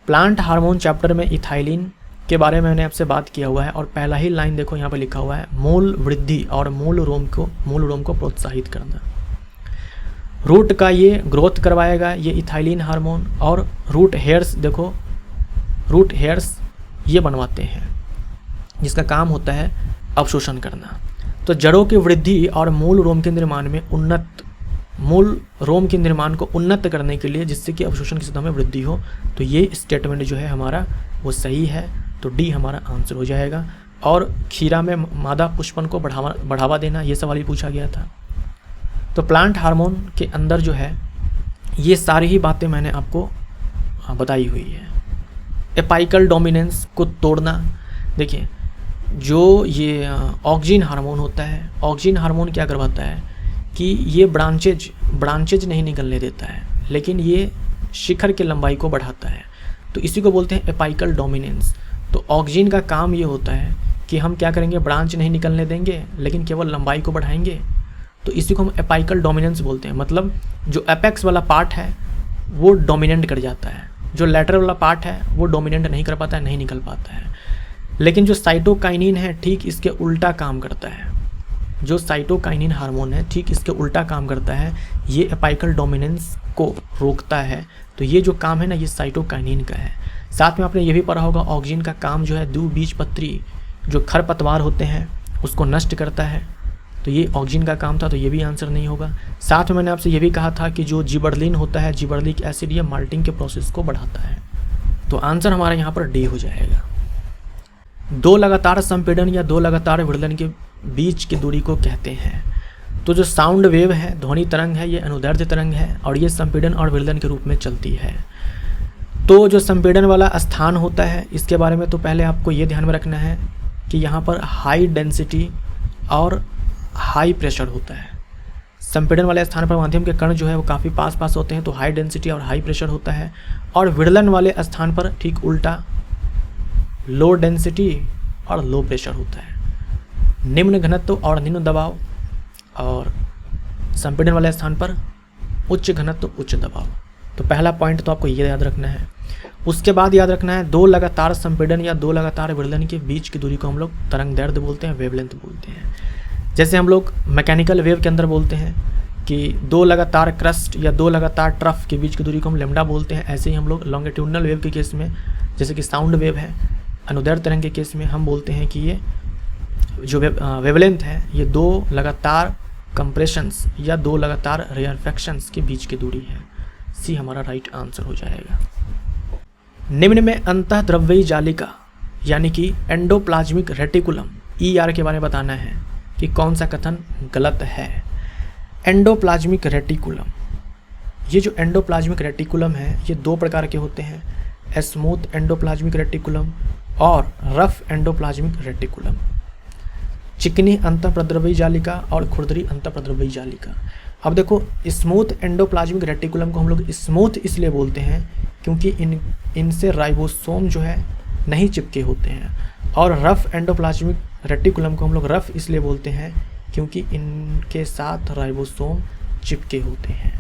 प्लांट हार्मोन चैप्टर में इथाइलिन के बारे में मैंने आपसे बात किया हुआ है और पहला ही लाइन देखो यहाँ पर लिखा हुआ है मूल वृद्धि और मूल रोम को प्रोत्साहित करना। रूट का ये ग्रोथ करवाएगा ये इथाइलिन हार्मोन, और रूट हेयर्स देखो रूट हेयर्स ये बनवाते हैं जिसका काम होता है अवशोषण करना। तो जड़ों की वृद्धि और मूल रोम के निर्माण को उन्नत करने के लिए जिससे कि अवशोषण की सतह में वृद्धि हो, तो ये स्टेटमेंट जो है हमारा वो सही है। तो डी हमारा आंसर हो जाएगा। और खीरा में मादा पुष्पन को बढ़ावा देना, ये सवाल भी पूछा गया था। तो प्लांट हार्मोन के अंदर जो है ये सारी ही बातें मैंने आपको बताई हुई है। एपाइकल डोमिनेंस को तोड़ना, देखिए जो ये ऑक्सिन हार्मोन होता है, ऑक्सिन हार्मोन क्या करवाता है कि ये ब्रांचेज नहीं निकलने देता है, लेकिन ये शिखर की लंबाई को बढ़ाता है। तो इसी को बोलते हैं एपाइकल डोमिनेंस। तो ऑक्सिन का काम ये होता है कि हम क्या करेंगे, ब्रांच नहीं निकलने देंगे लेकिन केवल लंबाई को बढ़ाएंगे। तो इसी को हम एपाइकल डोमिनेंस बोलते हैं, मतलब जो एपेक्स वाला पार्ट है वो डोमिनेंट कर जाता है, जो लेटरल वाला पार्ट है वो डोमिनेंट नहीं कर पाता है, नहीं निकल पाता है। लेकिन जो साइटोकाइनिन है ठीक इसके उल्टा काम करता है, जो साइटोकाइनिन हार्मोन है ठीक इसके उल्टा काम करता है, ये एपाइकल डोमिनेंस को रोकता है। तो ये जो काम है ना ये साइटोकाइनिन का है। साथ में आपने ये भी पढ़ा होगा ऑक्सिन का काम जो है द्विबीजपत्री जो खरपतवार होते हैं उसको नष्ट करता है, तो ये ऑक्सिन का काम था, तो ये भी आंसर नहीं होगा। साथ में मैंने आपसे ये भी कहा था कि जो जिबरलिन होता है, जिबरलिक एसिड, ये माल्टिंग के प्रोसेस को बढ़ाता है। तो आंसर हमारा यहाँ पर डी हो जाएगा। दो लगातार संपीड़न या दो लगातार विरलन के बीच की दूरी को कहते हैं। तो जो साउंड वेव है, ध्वनि तरंग है, ये अनुदैर्ध्य तरंग है और ये संपीड़न और विरलन के रूप में चलती है। तो जो संपीड़न वाला स्थान होता है इसके बारे में तो पहले आपको ये ध्यान में रखना है कि यहाँ पर हाई डेंसिटी और हाई प्रेशर होता है। संपीड़न वाले स्थान पर माध्यम के कण जो है वो काफ़ी पास होते हैं, तो हाई डेंसिटी और हाई प्रेशर होता है। और विरलन वाले स्थान पर ठीक उल्टा लो डेंसिटी और लो प्रेशर होता है, निम्न घनत्व और निम्न दबाव, और संपीड़न वाले स्थान पर उच्च घनत्व उच्च दबाव। तो पहला पॉइंट तो आपको ये याद रखना है। उसके बाद याद रखना है दो लगातार संपीड़न या दो लगातार विरलन के बीच की दूरी को हम लोग तरंग दैर्ध्य बोलते हैं, वेवलेंथ बोलते हैं। जैसे हम लोग मैकेनिकल वेव के अंदर बोलते हैं कि दो लगातार क्रस्ट या दो लगातार ट्रफ के बीच की दूरी को हम लैम्डा बोलते हैं, ऐसे ही हम लोग लॉन्गिट्यूडनल वेव के केस में, जैसे कि साउंड वेव है, अनुदैर्ध्य तरंग के केस में हम बोलते हैं कि ये जो वेवलेंथ है ये दो लगातार कंप्रेशंस या दो लगातार रेयरफैक्शंस के बीच की दूरी है। सी हमारा राइट आंसर हो जाएगा। निम्न में अंतःद्रव्यी जालिका यानी कि एंडोप्लाज्मिक रेटिकुलम ER के बारे में बताना है कि कौन सा कथन गलत है। एंडोप्लाज्मिक रेटिकुलम, ये जो एंडोप्लाज्मिक रेटिकुलम है ये दो प्रकार के होते हैं, स्मूथ एंडोप्लाज्मिक रेटिकुलम और रफ एंडोप्लाज्मिक रेटिकुलम। चिकनी अंतःप्रद्रव्यी जालिका और खुरदरी अंतःप्रद्रव्यी जालिका। अब देखो स्मूथ एंडोप्लाज्मिक रेटिकुलम को हम लोग स्मूथ इसलिए बोलते हैं क्योंकि इनसे राइबोसोम जो है नहीं चिपके होते हैं, और रफ एंडोप्लाज्मिक रेटिकुलम को हम लोग रफ इसलिए बोलते हैं क्योंकि इनके साथ राइबोसोम चिपके होते हैं।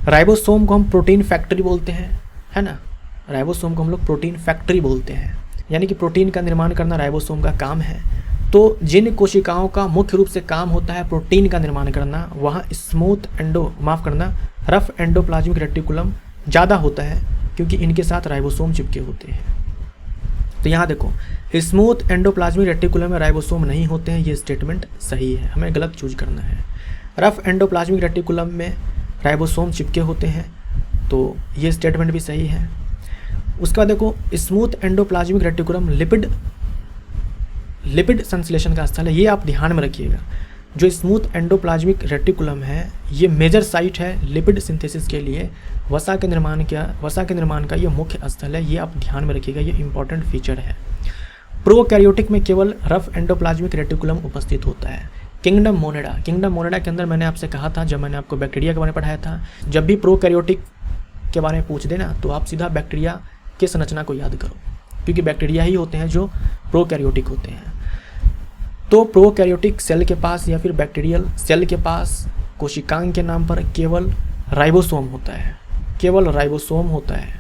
राइबोसोम को हम प्रोटीन फैक्ट्री बोलते हैं, है ना। राइबोसोम को हम लोग प्रोटीन फैक्ट्री बोलते हैं, यानी कि प्रोटीन का निर्माण करना राइबोसोम का काम है। तो जिन कोशिकाओं का मुख्य रूप से काम होता है प्रोटीन का निर्माण करना, वहाँ रफ एंडोप्लाज्मिक रेटिकुलम ज़्यादा होता है क्योंकि इनके साथ राइबोसोम चिपके होते हैं। तो यहाँ देखो स्मूथ एंडोप्लाज्मिक रेटिकुलम में राइबोसोम नहीं होते हैं, ये स्टेटमेंट सही है, हमें गलत चूज करना है। रफ एंडोप्लाज्मिक रेटिकुलम में राइबोसोम चिपके होते हैं, तो ये स्टेटमेंट भी सही है। उसके बाद देखो स्मूथ एंडोप्लाज्मिक रेटिकुलम लिपिड संश्लेषण का स्थल है, ये आप ध्यान में रखिएगा। जो स्मूथ एंडोप्लाज्मिक रेटिकुलम है ये मेजर साइट है लिपिड सिंथेसिस के लिए, वसा के निर्माण का ये मुख्य स्थल है, ये आप ध्यान में रखिएगा, ये इंपॉर्टेंट फीचर है। प्रोकैरियोटिक में केवल रफ एंडोप्लाज्मिक रेटिकुलम उपस्थित होता है। किंगडम मोनेडा के अंदर मैंने आपसे कहा था, जब मैंने आपको बैक्टीरिया के बारे में पढ़ाया था, जब भी प्रोकैरियोटिक के बारे में पूछ देना तो आप सीधा बैक्टीरिया के संरचना को याद करो, क्योंकि बैक्टीरिया ही होते हैं जो प्रोकैरियोटिक होते हैं। तो प्रोकैरियोटिक सेल के पास या फिर बैक्टीरियल सेल के पास कोशिकांग के नाम पर केवल राइबोसोम होता है,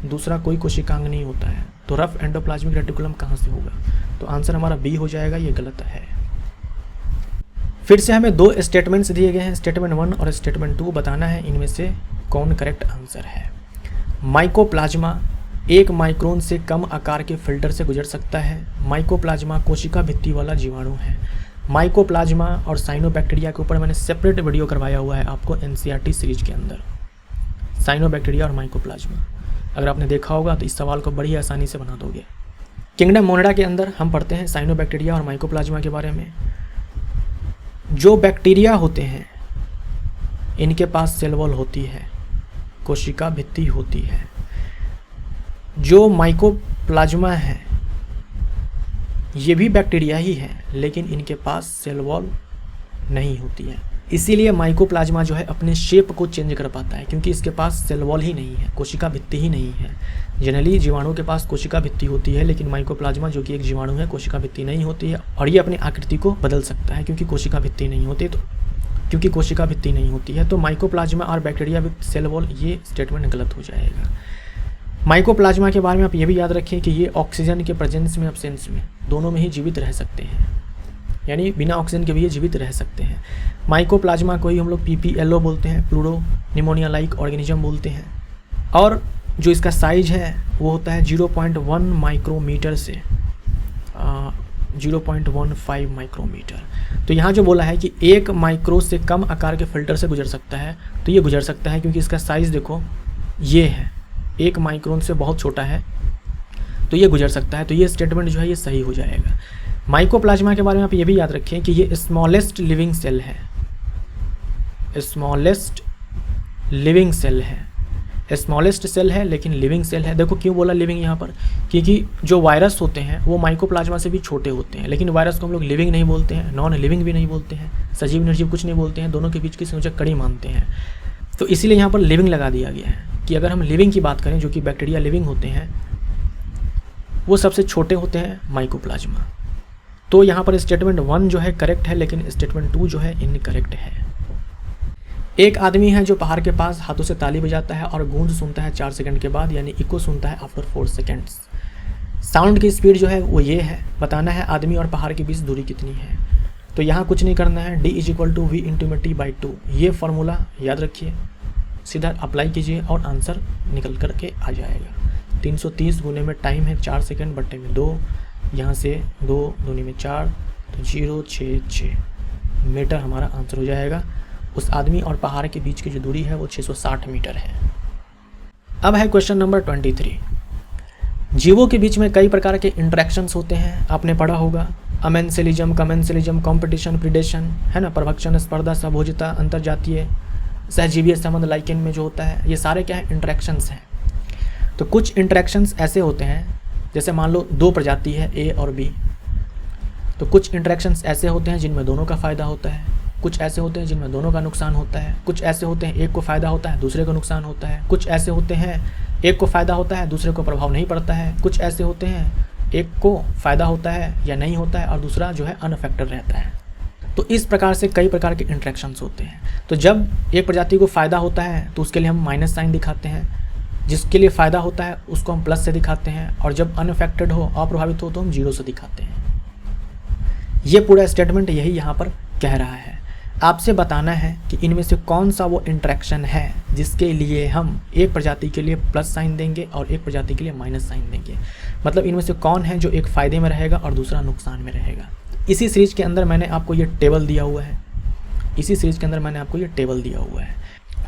दूसरा कोई कोशिकांग नहीं होता है। तो रफ एंडोप्लाज्मिक रेटिकुलम कहाँ से होगा? तो आंसर हमारा बी हो जाएगा, ये गलत है। फिर से हमें 2 स्टेटमेंट्स दिए गए हैं, स्टेटमेंट 1 और स्टेटमेंट 2, बताना है इनमें से कौन करेक्ट आंसर है। माइकोप्लाज्मा 1 माइक्रोन से कम आकार के फिल्टर से गुजर सकता है। माइकोप्लाज्मा कोशिका भित्ति वाला जीवाणु है। माइकोप्लाज्मा और साइनोबैक्टीरिया के ऊपर मैंने सेपरेट वीडियो करवाया हुआ है आपको एनसीईआरटी सीरीज के अंदर, साइनोबैक्टीरिया और माइकोप्लाज्मा। अगर आपने देखा होगा तो इस सवाल को बड़ी आसानी से बना दोगे। किंगडम मोनेडा के अंदर हम पढ़ते हैं साइनोबैक्टीरिया और माइकोप्लाज्मा के बारे में। जो बैक्टीरिया होते हैं इनके पास सेल वॉल होती है, कोशिका भित्ति होती है। जो माइकोप्लाज्मा है ये भी बैक्टीरिया ही है, लेकिन इनके पास सेल वॉल नहीं होती है। इसीलिए माइकोप्लाज्मा जो है अपने शेप को चेंज कर पाता है, क्योंकि इसके पास सेल वॉल ही नहीं है, कोशिका भित्ति ही नहीं है। जनरली जीवाणु के पास कोशिका भित्ति होती है, लेकिन माइकोप्लाज्मा जो कि एक जीवाणु है कोशिका भित्ति नहीं होती है, और ये अपनी आकृति को बदल सकता है क्योंकि कोशिका भित्ति नहीं होती है। तो माइकोप्लाज्मा और बैक्टीरिया विद सेल वॉल, ये स्टेटमेंट गलत हो जाएगा। माइकोप्लाज्मा के बारे में आप ये भी याद रखें कि ये ऑक्सीजन के प्रेजेंस में एब्सेंस में दोनों में ही जीवित रह सकते हैं, यानी बिना ऑक्सीजन के भी ये जीवित रह सकते हैं। माइकोप्लाज्मा को ही हम लोग PPLO बोलते हैं, प्लूरो निमोनिया लाइक ऑर्गेनिज्म बोलते हैं। और जो इसका साइज है वो होता है 0.1 माइक्रोमीटर से 0.15 माइक्रोमीटर। तो यहाँ जो बोला है कि 1 माइक्रो से कम आकार के फिल्टर से गुजर सकता है, तो ये गुजर सकता है क्योंकि इसका साइज़ देखो ये है, 1 माइक्रोन से बहुत छोटा है, तो ये गुजर सकता है। तो ये स्टेटमेंट जो है ये सही हो जाएगा। माइकोप्लाज्मा के बारे में आप ये भी याद रखें कि ये स्मॉलेस्ट लिविंग सेल है, स्मॉलेस्ट सेल है लेकिन लिविंग सेल है। देखो क्यों बोला लिविंग यहाँ पर, क्योंकि जो वायरस होते हैं वो माइकोप्लाज्मा से भी छोटे होते हैं, लेकिन वायरस को हम लोग लिविंग नहीं बोलते हैं, नॉन लिविंग भी नहीं बोलते हैं, सजीव निर्जीव कुछ नहीं बोलते हैं, दोनों के बीच की संयोजक कड़ी मानते हैं। तो इसीलिए यहाँ पर लिविंग लगा दिया गया है कि अगर हम लिविंग की बात करें, जो कि बैक्टीरिया लिविंग होते हैं, वो सबसे छोटे होते हैं माइकोप्लाज्मा। तो यहाँ पर स्टेटमेंट 1 जो है करेक्ट है, लेकिन स्टेटमेंट 2 जो है इनकरेक्ट है। एक आदमी है जो पहाड़ के पास हाथों से ताली बजाता है और गूंज सुनता है 4 सेकंड के बाद, यानी इको सुनता है आफ्टर 4 सेकेंड्स। साउंड की स्पीड जो है वो ये है। बताना है आदमी और पहाड़ के बीच दूरी कितनी है। तो यहाँ कुछ नहीं करना है, D = V × T/2, ये फार्मूला याद रखिए, सीधा अप्लाई कीजिए और आंसर निकल कर के आ जाएगा। 330 गुने में टाइम है 4 सेकंड बट्टे में 2, यहाँ से 2 दूनी में 4, तो 066 मीटर हमारा आंसर हो जाएगा। उस आदमी और पहाड़ के बीच की जो दूरी है वो 660 मीटर है। अब है क्वेश्चन नंबर 23। जीवों के बीच में कई प्रकार के इंटरेक्शंस होते हैं, आपने पढ़ा होगा, अमेंसिलिज्म, कमेंसिलिज्म, कंपटीशन, प्रिडेशन, है ना, प्रभक्षण, स्पर्धा, सभोजिता, अंतरजातीय, सहजीवीय संबंध, लाइकेन में जो होता है, ये सारे क्या है, इंटरेक्शंस हैं। तो कुछ इंटरेक्शंस ऐसे होते हैं, जैसे मान लो 2 प्रजाति है A और B, तो कुछ इंटरेक्शंस ऐसे होते हैं जिनमें दोनों का फ़ायदा होता है, कुछ ऐसे होते हैं जिनमें दोनों का नुकसान होता है, कुछ ऐसे होते हैं एक को फ़ायदा होता है दूसरे को नुकसान होता है, कुछ ऐसे होते हैं एक को फ़ायदा होता है दूसरे को प्रभाव नहीं पड़ता है, कुछ ऐसे होते हैं एक को फ़ायदा होता है या नहीं होता है और दूसरा जो है अनअफेक्टेड रहता है। तो इस प्रकार से कई प्रकार के इंटरेक्शंस होते हैं। तो जब एक प्रजाति को फ़ायदा होता है तो उसके लिए हम माइनस साइन दिखाते हैं, जिसके लिए फ़ायदा होता है उसको हम प्लस से दिखाते हैं, और जब अनअफेक्टेड हो, अप्रभावित हो, तो हम 0 से दिखाते हैं। ये पूरा स्टेटमेंट यही यहाँ पर कह रहा है। आपसे बताना है कि इनमें से कौन सा वो इंटरेक्शन है जिसके लिए हम एक प्रजाति के लिए प्लस साइन देंगे और एक प्रजाति के लिए माइनस साइन देंगे। मतलब इनमें से कौन है जो एक फ़ायदे में रहेगा और दूसरा नुकसान में रहेगा। इसी सीरीज़ के अंदर मैंने आपको ये टेबल दिया हुआ है,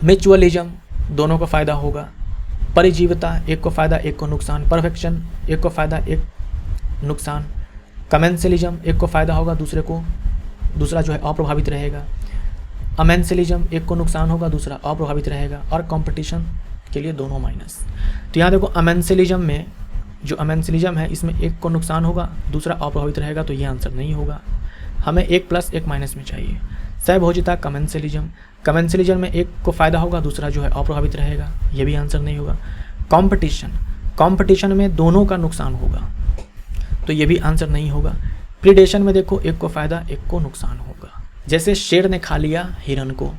म्यूचुअलिज्म दोनों का फ़ायदा होगा, परिजीवता, एक को फ़ायदा एक को नुकसान। परफेक्शन, एक को फ़ायदा एक नुकसान। कमेंसलिज्म, एक को फ़ायदा होगा दूसरा जो है अप्रभावित रहेगा। अमेंसलिज्म, एक को नुकसान होगा दूसरा अप्रभावित रहेगा। और कंपटीशन के लिए दोनों माइनस। तो यहाँ देखो अमेंसलिज्म में, जो अमेंसलिज्म है इसमें एक को नुकसान होगा दूसरा अप्रभावित रहेगा, तो ये आंसर नहीं होगा। हमें एक प्लस एक माइनस में चाहिए। सहभोजिता, कमेंसलिज्म में एक को फ़ायदा होगा दूसरा जो है अप्रभावित रहेगा, ये भी आंसर नहीं होगा। कॉम्पिटिशन में दोनों का नुकसान होगा, तो ये भी आंसर नहीं होगा। प्रीडेशन में देखो एक को फ़ायदा एक को नुकसान होगा। जैसे शेर ने खा लिया हिरन को,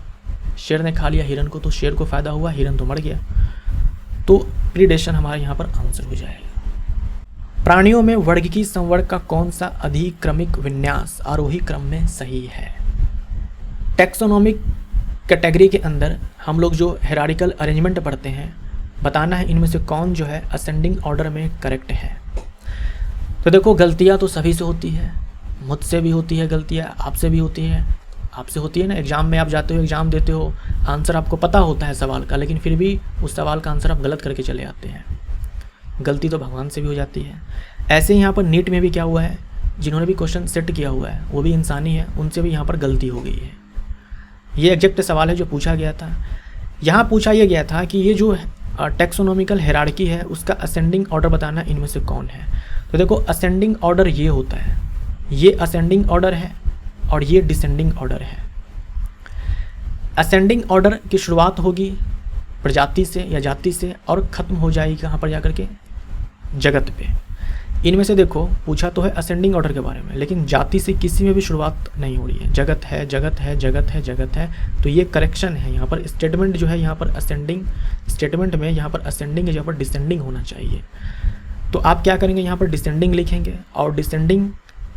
तो शेर को फ़ायदा हुआ, हिरन तो मर गया, तो प्रीडेशन हमारा यहाँ पर आंसर हो जाएगा। प्राणियों में वर्गीकी संवर्ग का कौन सा अधिक्रमिक विन्यास आरोही क्रम में सही है? टैक्सोनॉमिक कैटेगरी के अंदर हम लोग जो हेरारिकल अरेंजमेंट पढ़ते हैं, बताना है इनमें से कौन जो है असेंडिंग ऑर्डर में करेक्ट है। तो देखो गलतियाँ तो सभी से होती है, मुझसे भी होती है गलतियाँ, आपसे भी होती है, आपसे होती है ना। एग्ज़ाम में आप जाते हो, एग्ज़ाम देते हो, आंसर आपको पता होता है सवाल का, लेकिन फिर भी उस सवाल का आंसर आप गलत करके चले आते हैं। गलती तो भगवान से भी हो जाती है। ऐसे ही यहाँ पर नीट में भी क्या हुआ है, जिन्होंने भी क्वेश्चन सेट किया हुआ है वो भी इंसानी है, उनसे भी यहाँ पर गलती हो गई है। ये एग्जैक्ट सवाल है जो पूछा गया था। यहाँ पूछा यह गया था कि ये जो टैक्सोनॉमिकल हायरार्की है उसका असेंडिंग ऑर्डर बताना इनमें से कौन है। तो देखो असेंडिंग ऑर्डर ये होता है, ये असेंडिंग ऑर्डर है और ये डिसेंडिंग ऑर्डर है। असेंडिंग ऑर्डर की शुरुआत होगी प्रजाति से या जाति से और ख़त्म हो जाएगी कहाँ पर जाकर के, जगत पे। इनमें से देखो पूछा तो है असेंडिंग ऑर्डर के बारे में, लेकिन जाति से किसी में भी शुरुआत नहीं हो रही है। जगत है, जगत है, जगत है, जगत है, तो ये करेक्शन है। यहाँ पर स्टेटमेंट जो है यहाँ पर असेंडिंग, स्टेटमेंट में यहाँ पर असेंडिंग है, यहाँ पर डिसेंडिंग होना चाहिए। तो आप क्या करेंगे, यहाँ पर डिसेंडिंग लिखेंगे और डिसेंडिंग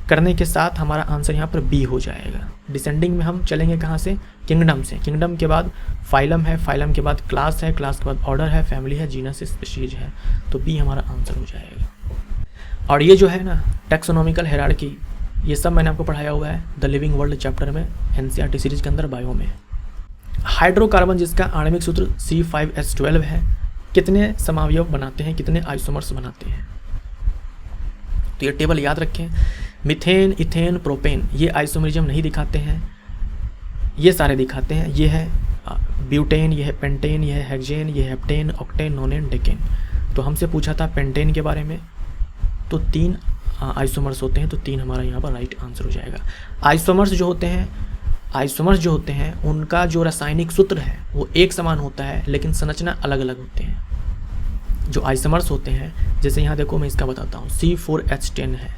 करने के साथ हमारा आंसर यहाँ पर बी हो जाएगा। डिसेंडिंग में हम चलेंगे कहाँ से, किंगडम से। किंगडम के बाद फाइलम है, फाइलम के बाद क्लास है, क्लास के बाद ऑर्डर है, फैमिली है, जीनस स्पीशीज है, तो बी हमारा आंसर हो जाएगा। और ये जो है ना टैक्सोनॉमिकल हायरार्की, ये सब मैंने आपको पढ़ाया हुआ है द लिविंग वर्ल्ड चैप्टर में, एनसीईआरटी सीरीज के अंदर बायो में। हाइड्रोकार्बन जिसका आणविक सूत्र C5H12 है, कितने समावयव बनाते हैं, कितने आइसोमर्स बनाते हैं? तो ये टेबल याद रखें। मीथेन, इथेन, प्रोपेन ये आइसोमरिज्म नहीं दिखाते हैं, ये सारे दिखाते हैं। ये है ब्यूटेन, ये है पेंटेन, ये है हेक्सेन, ये है हेप्टेन, ऑक्टेन, नोनेन, डेकेन। तो हमसे पूछा था पेंटेन के बारे में, तो 3 आइसोमर्स होते हैं, तो 3 हमारा यहाँ पर राइट आंसर हो जाएगा। आइसोमर्स जो होते हैं उनका जो रासायनिक सूत्र है वो एक समान होता है, लेकिन संरचना अलग अलग होते हैं। जो आइसोमर्स होते हैं, जैसे यहाँ देखो मैं इसका बताता हूँ, C4H10 है।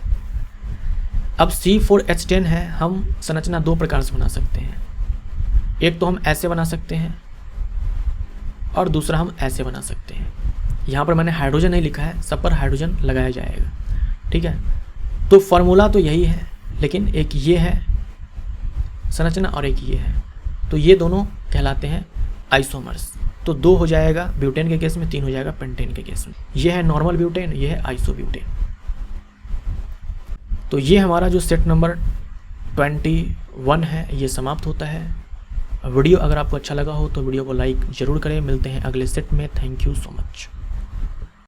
अब C4H10 है, हम संरचना 2 प्रकार से बना सकते हैं। एक तो हम ऐसे बना सकते हैं और दूसरा हम ऐसे बना सकते हैं। यहाँ पर मैंने हाइड्रोजन नहीं लिखा है, सब पर हाइड्रोजन लगाया जाएगा, ठीक है। तो फॉर्मूला तो यही है, लेकिन एक ये है संरचना और एक ये है, तो ये दोनों कहलाते हैं आइसोमर्स। तो 2 हो जाएगा ब्यूटेन के केस में, 3 हो जाएगा पेंटेन के केस में। ये है नॉर्मल ब्यूटेन, ये है आइसोब्यूटेन। तो ये हमारा जो सेट नंबर 21 है ये समाप्त होता है। वीडियो अगर आपको अच्छा लगा हो तो वीडियो को लाइक ज़रूर करें। मिलते हैं अगले सेट में। Thank you so much.